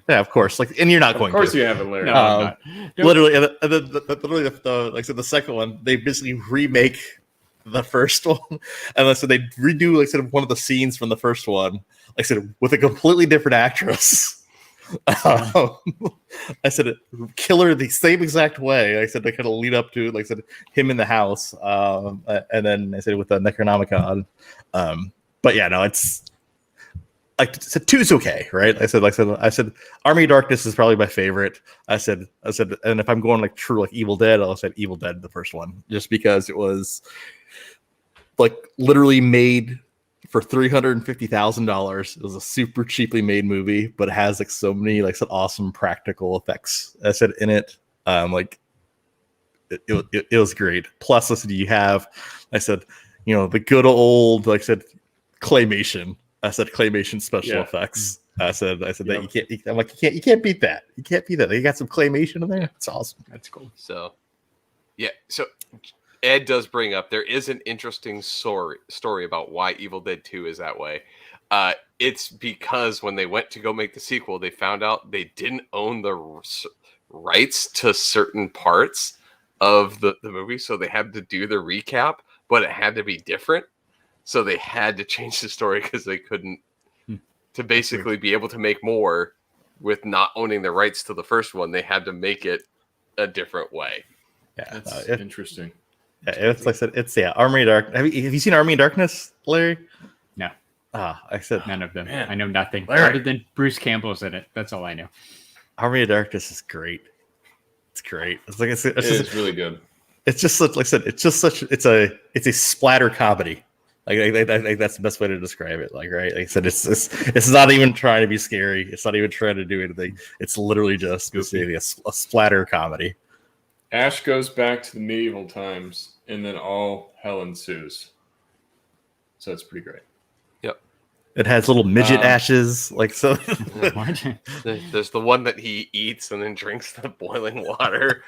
Yeah, of course. Like, and you're not going. Of course to. you haven't, Larry. No, I'm not. Literally, like I said, the second one, they basically remake the first one, and so they redo like sort of one of the scenes from the first one, like I said, with a completely different actress. I said kill her the same exact way. I said they kind of lead up to like I said him in the house, and then I said with the Necronomicon. But yeah, no, it's like I said 2's okay, right? I said Army of Darkness is probably my favorite. I said, and if I'm going like true like Evil Dead, I'll say Evil Dead the first one, just because it was like literally made for $350,000. It was a super cheaply made movie, but it has like so many like some awesome practical effects. I said in it, like it was great. Plus, listen, you have, I said, you know, the good old like I said claymation. I said claymation special effects. I said that you can't. I'm like you can't beat that. You can't beat that. You got some claymation in there. It's awesome. That's cool. So, yeah. So Ed does bring up there is an interesting story about why Evil Dead 2 is that way. It's because when they went to go make the sequel, they found out they didn't own the rights to certain parts of the movie, so they had to do the recap, but it had to be different. So they had to change the story because they couldn't to basically be able to make more with not owning the rights to the first one. They had to make it a different way. Yeah, that's interesting. Yeah, it's like I said, it's Army of Darkness. Have you seen Army of Darkness, Larry? No. I said none of them. Man. I know nothing Larry. other than Bruce Campbell's in it. That's all I know. Army of Darkness is great. It's great. It's like it's really good. It's just like I said. It's just such. It's a splatter comedy. Like that's the best way to describe it. Like right. Like I said, it's not even trying to be scary. It's not even trying to do anything. It's literally just a splatter comedy. Ash goes back to the medieval times, and then all hell ensues. So it's pretty great. Yep. It has little midget ashes, like so. There's the one that he eats and then drinks the boiling water.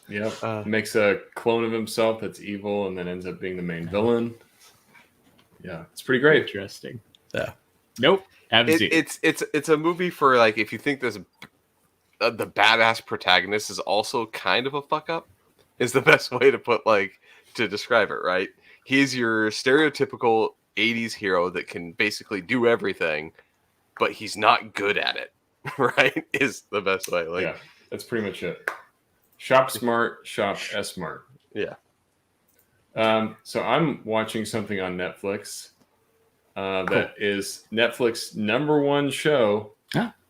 Yep. Makes a clone of himself that's evil, and then ends up being the main villain. Yeah, it's pretty great. Interesting. Yeah. Nope. Haven't seen it. It's a movie for like if you think there's the badass protagonist is also kind of a fuck up is the best way to describe it, right? He's your stereotypical 80s hero that can basically do everything, but he's not good at it, right? Is the best way. Like, yeah, that's pretty much it. Shop smart, shop S-smart. Yeah. So I'm watching something on Netflix that is Netflix's #1 show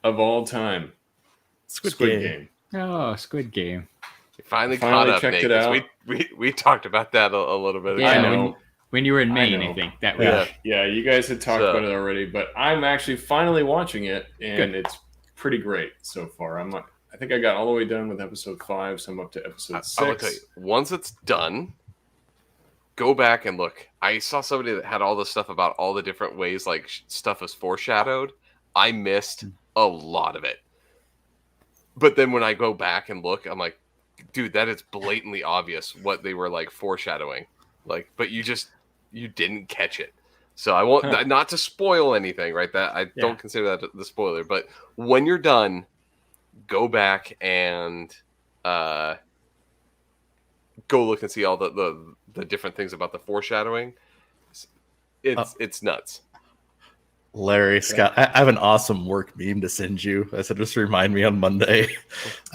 of all time. Squid Game. Oh, Squid Game. You finally caught up, checked Nate, it out. We talked about that a little bit ago. Yeah, I know. When you were in Maine, I think that week. Yeah, you guys had talked about it already, but I'm actually finally watching it, and it's pretty great so far. I think I got all the way done with episode 5, so I'm up to episode 6. I will tell you, once it's done, go back and look. I saw somebody that had all the stuff about all the different ways like stuff is foreshadowed. I missed a lot of it. But then when I go back and look, I'm like, dude, that is blatantly obvious what they were like foreshadowing. Like, but you didn't catch it. So I won't, not to spoil anything, right? That I don't consider that the spoiler. But when you're done, go back and go look and see all the different things about the foreshadowing. It's nuts. Larry, Scott, I have an awesome work meme to send you. I said, just remind me on Monday.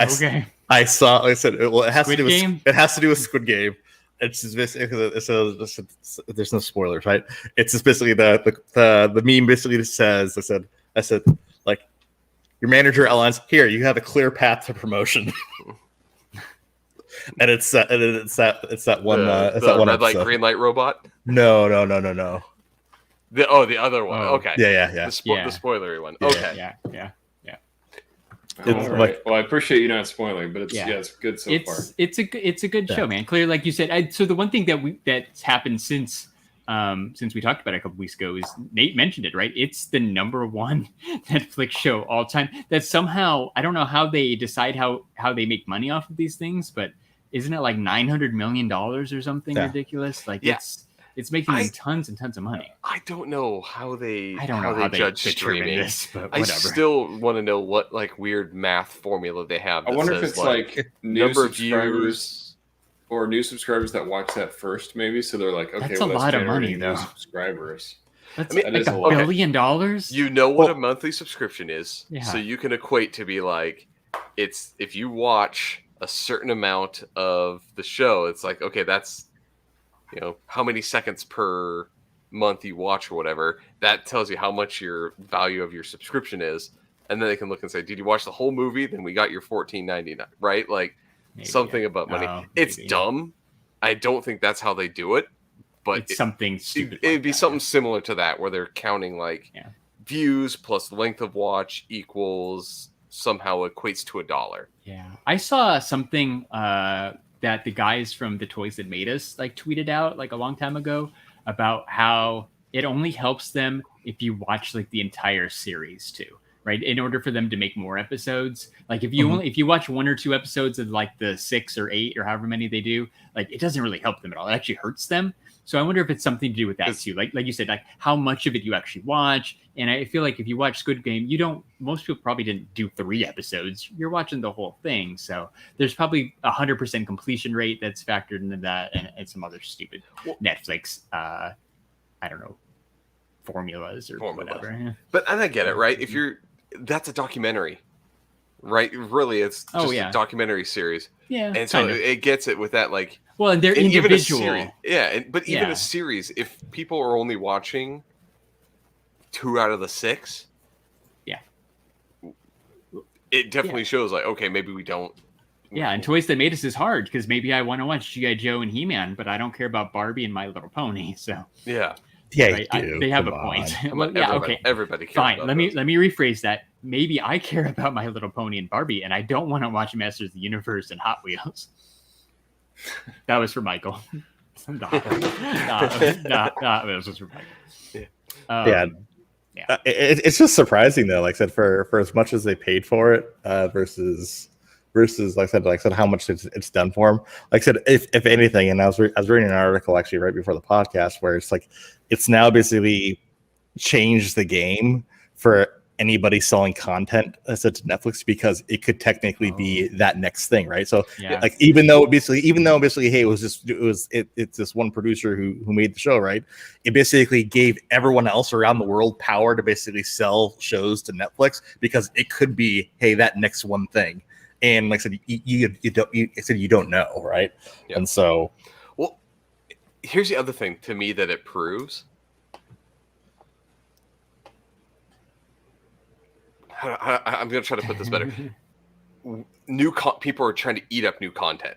Okay. I saw. I said, well, it has Squid to do with Game? it has to do with Squid Game. It's just there's no spoilers, right? It's just basically the meme basically says, I said, like, your manager outlines, here, you have a clear path to promotion. And it's that one the red light, green light robot. No. The other one. Okay. Yeah. The spoilery one. Okay. Yeah. Well, I appreciate you not spoiling, but it's good so far. It's a good show, man. Clearly, like you said, so the one thing that's happened since we talked about it a couple weeks ago is Nate mentioned it, right? It's the #1 Netflix show all time. That somehow, I don't know how they decide how they make money off of these things, but isn't it like $900 million or something ridiculous? Like it's making tons and tons of money. I don't know how they judge streaming this, but I whatever. still want to know what like weird math formula they have. I wonder if it's like number of subscribers or new subscribers that watch that first, maybe. So they're like, okay, that's a lot of money, though. Subscribers. That's like $1 billion. You know what a monthly subscription is, Yeah. So you can equate to be like, it's if you watch a certain amount of the show, it's like, okay, that's how many seconds per month you watch or whatever. That tells you how much your value of your subscription is, and then they can look and say, did you watch the whole movie? Then we got your $14.99, right? Like something about money. It's dumb. I don't think that's how they do it, but it's something stupid. It'd be something similar to that, where they're counting like views plus length of watch equals somehow equates to $1. Yeah, I saw something that the guys from The Toys That Made Us like tweeted out like a long time ago about how it only helps them if you watch like the entire series too, right? In order for them to make more episodes, like if you watch 1 or 2 episodes of like the 6 or 8 or however many they do, like it doesn't really help them at all. It actually hurts them. So I wonder if it's something to do with that too. Like you said, like how much of it you actually watch. And I feel like if you watch Squid Game, most people probably didn't do 3 episodes. You're watching the whole thing. So there's probably 100% completion rate that's factored into that, and some other stupid Netflix, I don't know, formulas or whatever. Yeah. But and I get it, right? That's a documentary, right? Really, it's just a documentary series. Yeah. And so it gets it with that, like, well, and they're individual. Even a series, if people are only watching 2 out of the 6, it definitely shows like, okay, maybe we don't. Yeah, and Toys That Made Us is hard because maybe I want to watch G.I. Joe and He-Man, but I don't care about Barbie and My Little Pony. So yeah, right? They have a point. Well, everybody cares. Fine. Let me rephrase that. Maybe I care about My Little Pony and Barbie, and I don't want to watch Masters of the Universe and Hot Wheels. That was for Michael. That was for Michael. It's just surprising though. Like I said, for as much as they paid for it, versus like I said, how much it's done for them. Like I said, if anything, and I was reading an article actually right before the podcast where it's like it's now basically changed the game for anybody selling content to Netflix, because it could technically be that next thing, right? So like even though basically hey, it's this one producer who made the show, right? It basically gave everyone else around the world power to basically sell shows to Netflix, because it could be, hey, that next one thing. And like I said, you don't know, right? Yep. And so, well, here's the other thing to me that it proves. I'm going to try to put this better. People are trying to eat up new content,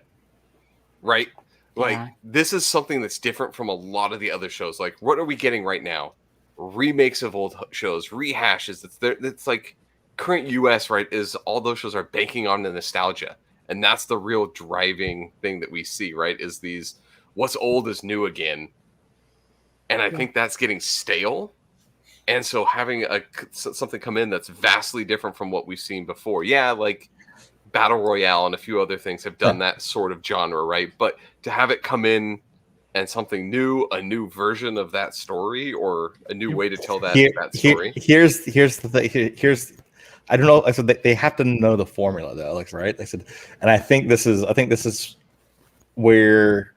right? Like this is something that's different from a lot of the other shows. Like, what are we getting right now? Remakes of old shows, rehashes. It's like current US, right? Is all those shows are banking on the nostalgia, and that's the real driving thing that we see, right? Is these what's old is new again, and I think that's getting stale. And so having something come in that's vastly different from what we've seen before. Yeah, like Battle Royale and a few other things have done that sort of genre, right? But to have it come in and something new, a new version of that story, or a new way to tell that story. Here's the thing. I don't know. I said they have to know the formula though, like, right? I said, and I think this is where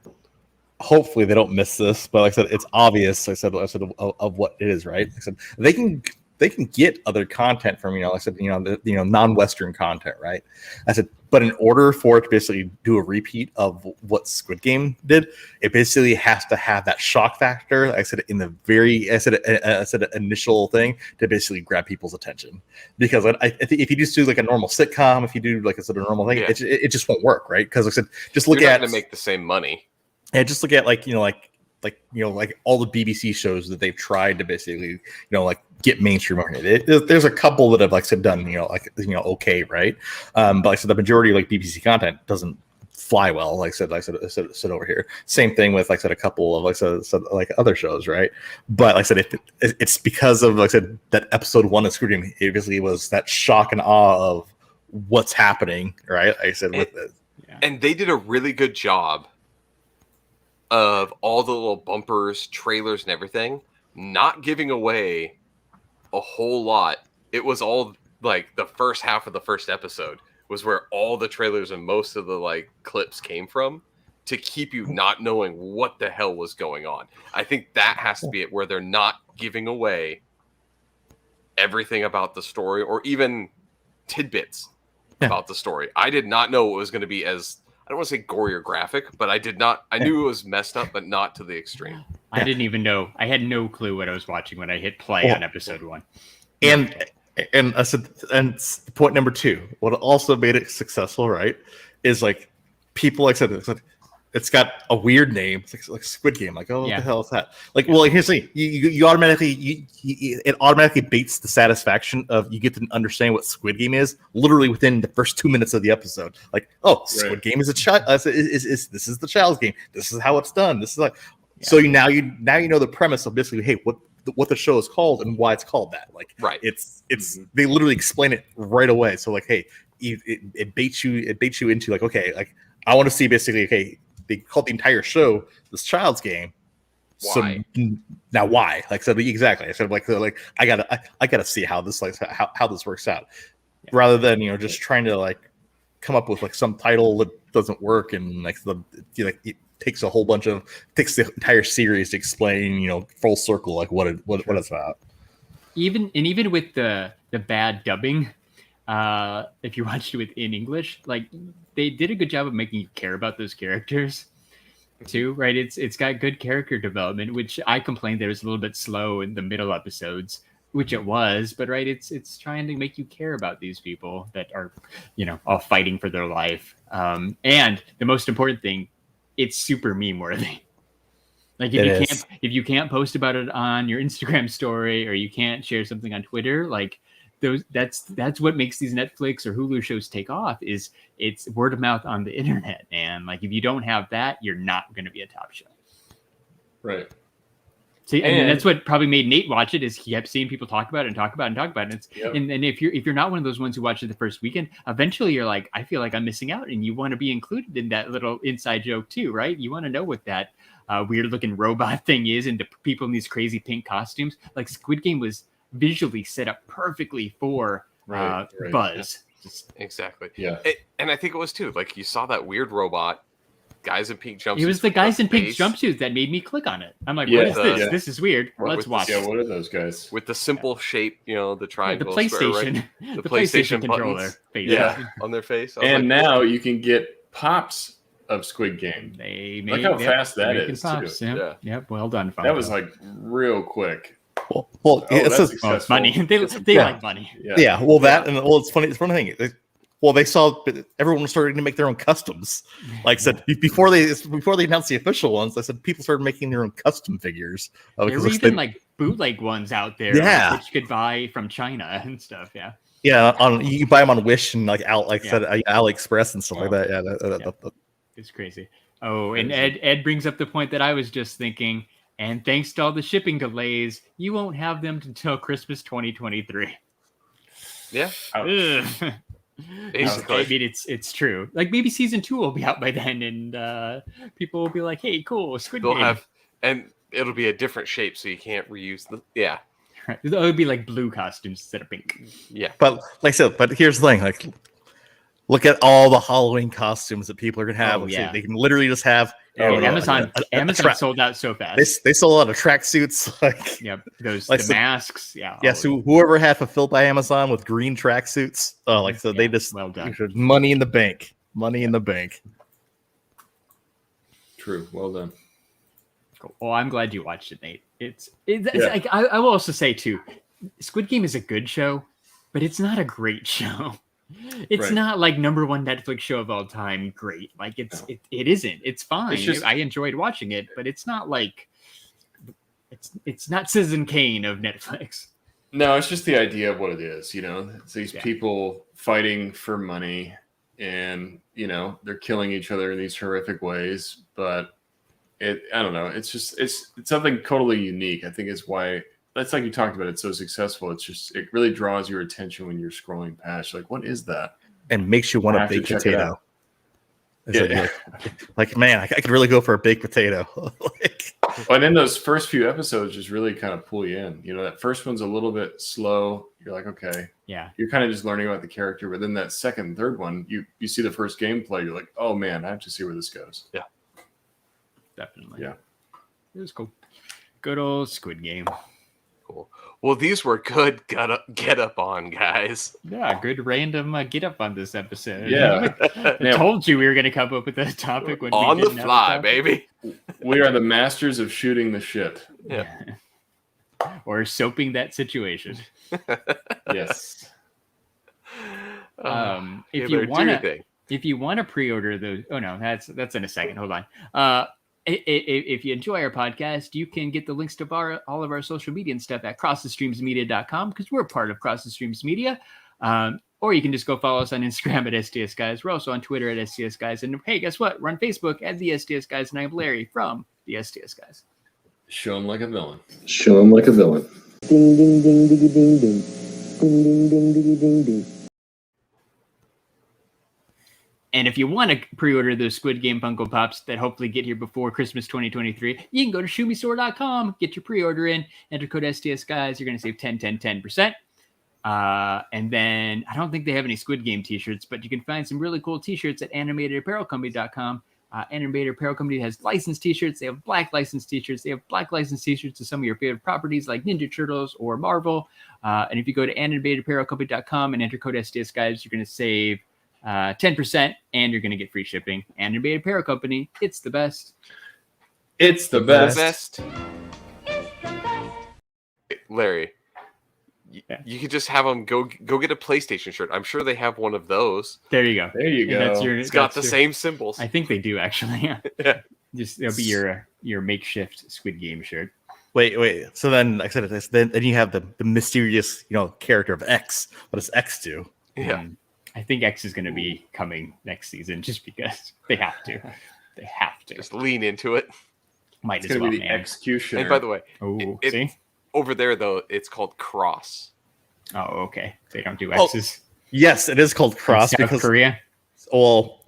hopefully they don't miss this. But like I said, it's obvious. I said of what it is, right? I said they can get other content from non-Western content, right? I said, but in order for it to basically do a repeat of what Squid Game did, it basically has to have that shock factor. I said initial thing to basically grab people's attention. Because I think if you just do like a normal sitcom, if you do like a sort of normal thing, it just won't work, right? Because like I said, just look You're at not going to make the same money. And just look at like all the BBC shows that they've tried to basically get mainstream market. There's a couple that have like said done okay, right? But like I said, the majority of like BBC content doesn't fly well. Like I said over here. Same thing with like I said a couple of like other shows, right? But like I said, it's because of like I said that episode 1 of Squid Game. It basically was that shock and awe of what's happening, right? Like I said with it, and they did a really good job of all the little bumpers, trailers, and everything, not giving away a whole lot. It was all like the first half of the first episode was where all the trailers and most of the like clips came from, to keep you not knowing what the hell was going on. I think that has to be it, where they're not giving away everything about the story or even tidbits about the story. I did not know it was going to be as, I don't want to say gory or graphic, but I knew it was messed up, but not to the extreme. I didn't even know. I had no clue what I was watching when I hit play on episode 1. And I said, and point number 2, what also made it successful, right, is like people, like I said, it's got a weird name. It's like Squid Game. Like, oh, what the hell is that? Like, well, here's the thing. You automatically, it automatically baits the satisfaction of you get to understand what Squid Game is literally within the first 2 minutes of the episode. Like, oh, Squid Game is a child. This is the child's game. This is how it's done. This is like, so you now know the premise of basically, hey, what the show is called and why it's called that. Like, it's they literally explain it right away. So like, hey, it baits you into like, okay, like I want to see basically, okay, they called the entire show this child's game. Why? So now why? Like, so exactly. I said like I gotta see how this how this works out, rather than just trying to like come up with like some title that doesn't work and like it takes takes the entire series to explain full circle like what it's about. Even with the bad dubbing, if you watched it in English, like they did a good job of making you care about those characters too, right? It's got good character development, which I complained that it was a little bit slow in the middle episodes, which it was, but right, it's trying to make you care about these people that are, all fighting for their life. And the most important thing, it's super meme worthy. Like if you can't post about it on your Instagram story, or you can't share something on Twitter, like that's what makes these Netflix or Hulu shows take off, is it's word of mouth on the internet. And like if you don't have that, you're not going to be a top show. Right. See, and that's what probably made Nate watch it, is he kept seeing people talk about it and talk about it and talk about it. And if you're not one of those ones who watched it the first weekend, eventually you're like, I feel like I'm missing out, and you want to be included in that little inside joke too, right? You want to know what that weird looking robot thing is, and the people in these crazy pink costumes. Like Squid Game was visually set up perfectly for buzz. Exactly. Yeah. And I think it was too, like you saw that weird robot, guys in pink jumpsuits. It was the guys in pink jumpsuits that made me click on it. I'm like, what is this? This is weird. Let's watch. Yeah, what are those guys? With the simple shape, the triangle. The PlayStation. The PlayStation controller. On their face. And now you can get pops of Squid Game. Look how fast that is. Pops, too. Yep. Well done, Funko. That was like real quick. Well, it's money. They like money. Yeah. Well, it's funny. It's one thing. Well, they saw everyone was starting to make their own customs. Like I said, before they announced the official ones, I said people started making their own custom figures. There were even like bootleg ones out there, which you could buy from China and stuff. Yeah. Yeah, you buy them on Wish and said AliExpress and stuff like that. Yeah, it's crazy. Oh, and Ed brings up the point that I was just thinking. And thanks to all the shipping delays, you won't have them until Christmas 2023. Yeah. Basically. I mean, it's true. Like maybe season 2 will be out by then, and people will be like, "Hey, cool, Squid Game." And it'll be a different shape, so you can't reuse the. Yeah. Right. It would be like blue costumes instead of pink. Yeah. But like I said, but here's the thing: like, look at all the Halloween costumes that people are gonna have. They can literally just have. Amazon sold out so fast. They sold a lot of tracksuits. Like, the masks. Yeah. So whoever had fulfilled by Amazon with green tracksuits, they just well done. Money in the bank. Money in the bank. True. Well done. Cool. Well, I'm glad you watched it, Nate. It's like I will also say too, Squid Game is a good show, but it's not a great show. It's not like #1 Netflix show of all time. Great, like it isn't. It's fine. I enjoyed watching it, but it's not like it's not Citizen Kane of Netflix. No, it's just the idea of what it is. It's these people fighting for money, and they're killing each other in these horrific ways. But I don't know. It's something totally unique. I think is why. That's like you talked about. It's so successful. It really draws your attention when you're scrolling past. You're like, what is that? And makes you want a baked potato. Like, man, I could really go for a baked potato. And then those first few episodes just really kind of pull you in. That first one's a little bit slow. You're like, okay, yeah. You're kind of just learning about the character. But then that second and third one, you see the first gameplay. You're like, oh man, I have to see where this goes. Yeah, definitely. Yeah, it was cool. Good old Squid Game. Cool. Well, these were good get up on, guys. Yeah, good random get up on this episode. Yeah. I told you we were going to come up with a topic when on the fly, baby. We are the masters of shooting the shit. Yeah. Or soaping that situation. Yes. If you want to pre-order those, that's in a second. Hold on. If you enjoy our podcast, you can get the links to all of our social media and stuff at crossthestreamsmedia.com because we're part of Cross the Streams Media. Or you can just go follow us on Instagram at STS Guys. We're also on Twitter at STS Guys. And hey, guess what? We're on Facebook at the STS Guys. And I'm Larry from the STS Guys. Show him like a villain. Show him like a villain. Ding, ding, ding, diggy, ding, ding. Ding, ding, ding, diggy, ding, ding. And if you want to pre-order those Squid Game Funko Pops that hopefully get here before Christmas 2023, you can go to shumistore.com, get your pre-order in, enter code STS Guys. You're going to save 10%. And then I don't think they have any Squid Game t-shirts, but you can find some really cool t-shirts at animatedapparelcompany.com. Animated Apparel Company has licensed t-shirts. They have black licensed t-shirts. They have black licensed t-shirts to some of your favorite properties like Ninja Turtles or Marvel. And if you go to animatedapparelcompany.com and enter code STS Guys, you're going to save 10% and you're going to get free shipping. Animated Apparel Company, it's the best. It's the best. Larry, you could just have them go get a PlayStation shirt. I'm sure they have one of those. There you go. It's got the same symbols. I think they do actually. Yeah. Just it'll be your makeshift Squid Game shirt. Wait. So then, like I said, then you have the mysterious character of X. What does X do? Yeah. I think X is going to be coming next season just because they have to. They have to. Just lean into it. Might it's as well, be the executioner. And by the way, see? Over there, though, it's called Cross. Oh, okay. They don't do X's. Yes, it is called Cross because Korea. Well,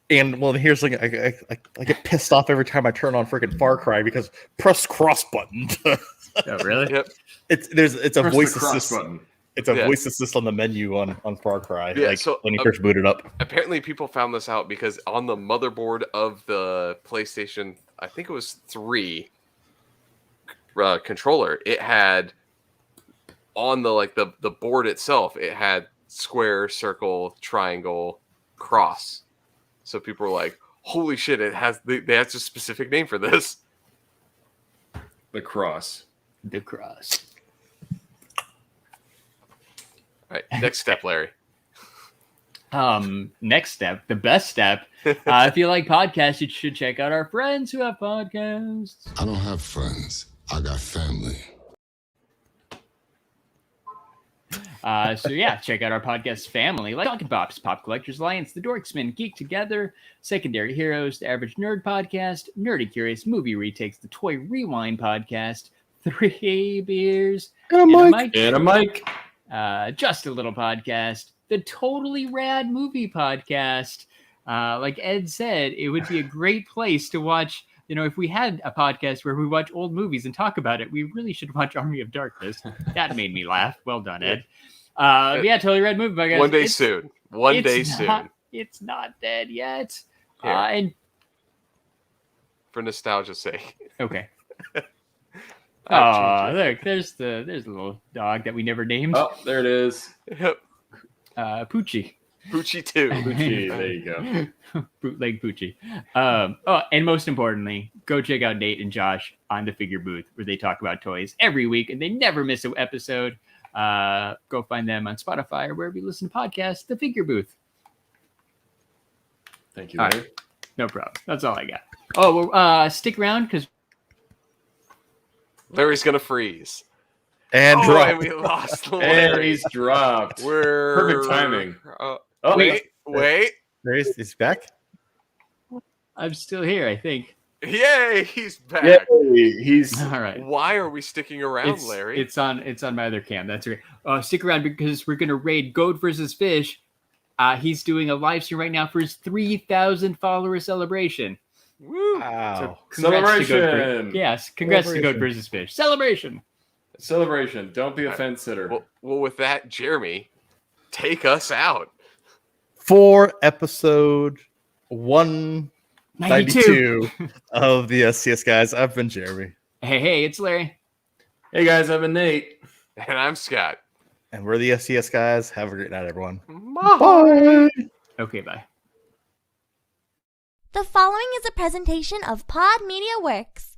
here's like I get pissed off every time I turn on freaking Far Cry because press cross button. Oh, really? Yep. It's a voice assist button. It's a voice assist on the menu on Far Cry. Yeah, when you first boot it up. Apparently, people found this out because on the motherboard of the PlayStation, I think it was 3 controller, it had on the board itself, it had square, circle, triangle, cross. So people were like, "Holy shit! They have a specific name for this." The cross. The cross. All right, next step, Larry. Next step, the best step. If you like podcasts, you should check out our friends who have podcasts. I don't have friends. I got family. Check out our podcast family, like Talking Pops, Pop Collectors Alliance, The Dorksmen, Geek Together, Secondary Heroes, The Average Nerd Podcast, Nerdy Curious Movie Retakes, The Toy Rewind Podcast, 3 Beers, and a mic. Just a Little Podcast, the Totally Rad Movie Podcast. Like Ed said, it would be a great place to watch. If we had a podcast where we watch old movies and talk about it, we really should watch Army of Darkness. That made me laugh. Well done, Ed. Totally Rad Movie Podcast. One day soon. Soon. It's not dead yet. And for nostalgia's sake. Okay. Look, there's the little dog that we never named. Oh, there it is. Poochie. Poochie 2. Poochie, there you go. Bootleg Poochie. And most importantly, go check out Nate and Josh on the Figure Booth, where they talk about toys every week and they never miss an episode. Go find them on Spotify or wherever you listen to podcasts. The Figure Booth. Thank you, Larry. Right. No problem. That's all I got. Oh, well, stick around because Larry's gonna freeze. And drop. And we lost Larry. And he's dropped. Perfect timing. Wait. He's back. I'm still here, I think. Yay, he's back. Yay, he's all right. Why are we sticking around, Larry? It's on my other cam. That's right. Stick around because we're gonna raid Goat versus Fish. He's doing a live stream right now for his 3,000 follower celebration. Woo! Wow! So celebration. Congrats to Goat versus Fish. Celebration. Don't be a fence sitter. Well, with that, Jeremy, take us out. For episode 192 of the STS Guys, I've been Jeremy. Hey, it's Larry. Hey guys, I've been Nate. And I'm Scott. And we're the STS Guys. Have a great night, everyone. Bye. Okay, bye. The following is a presentation of Pod Media Works.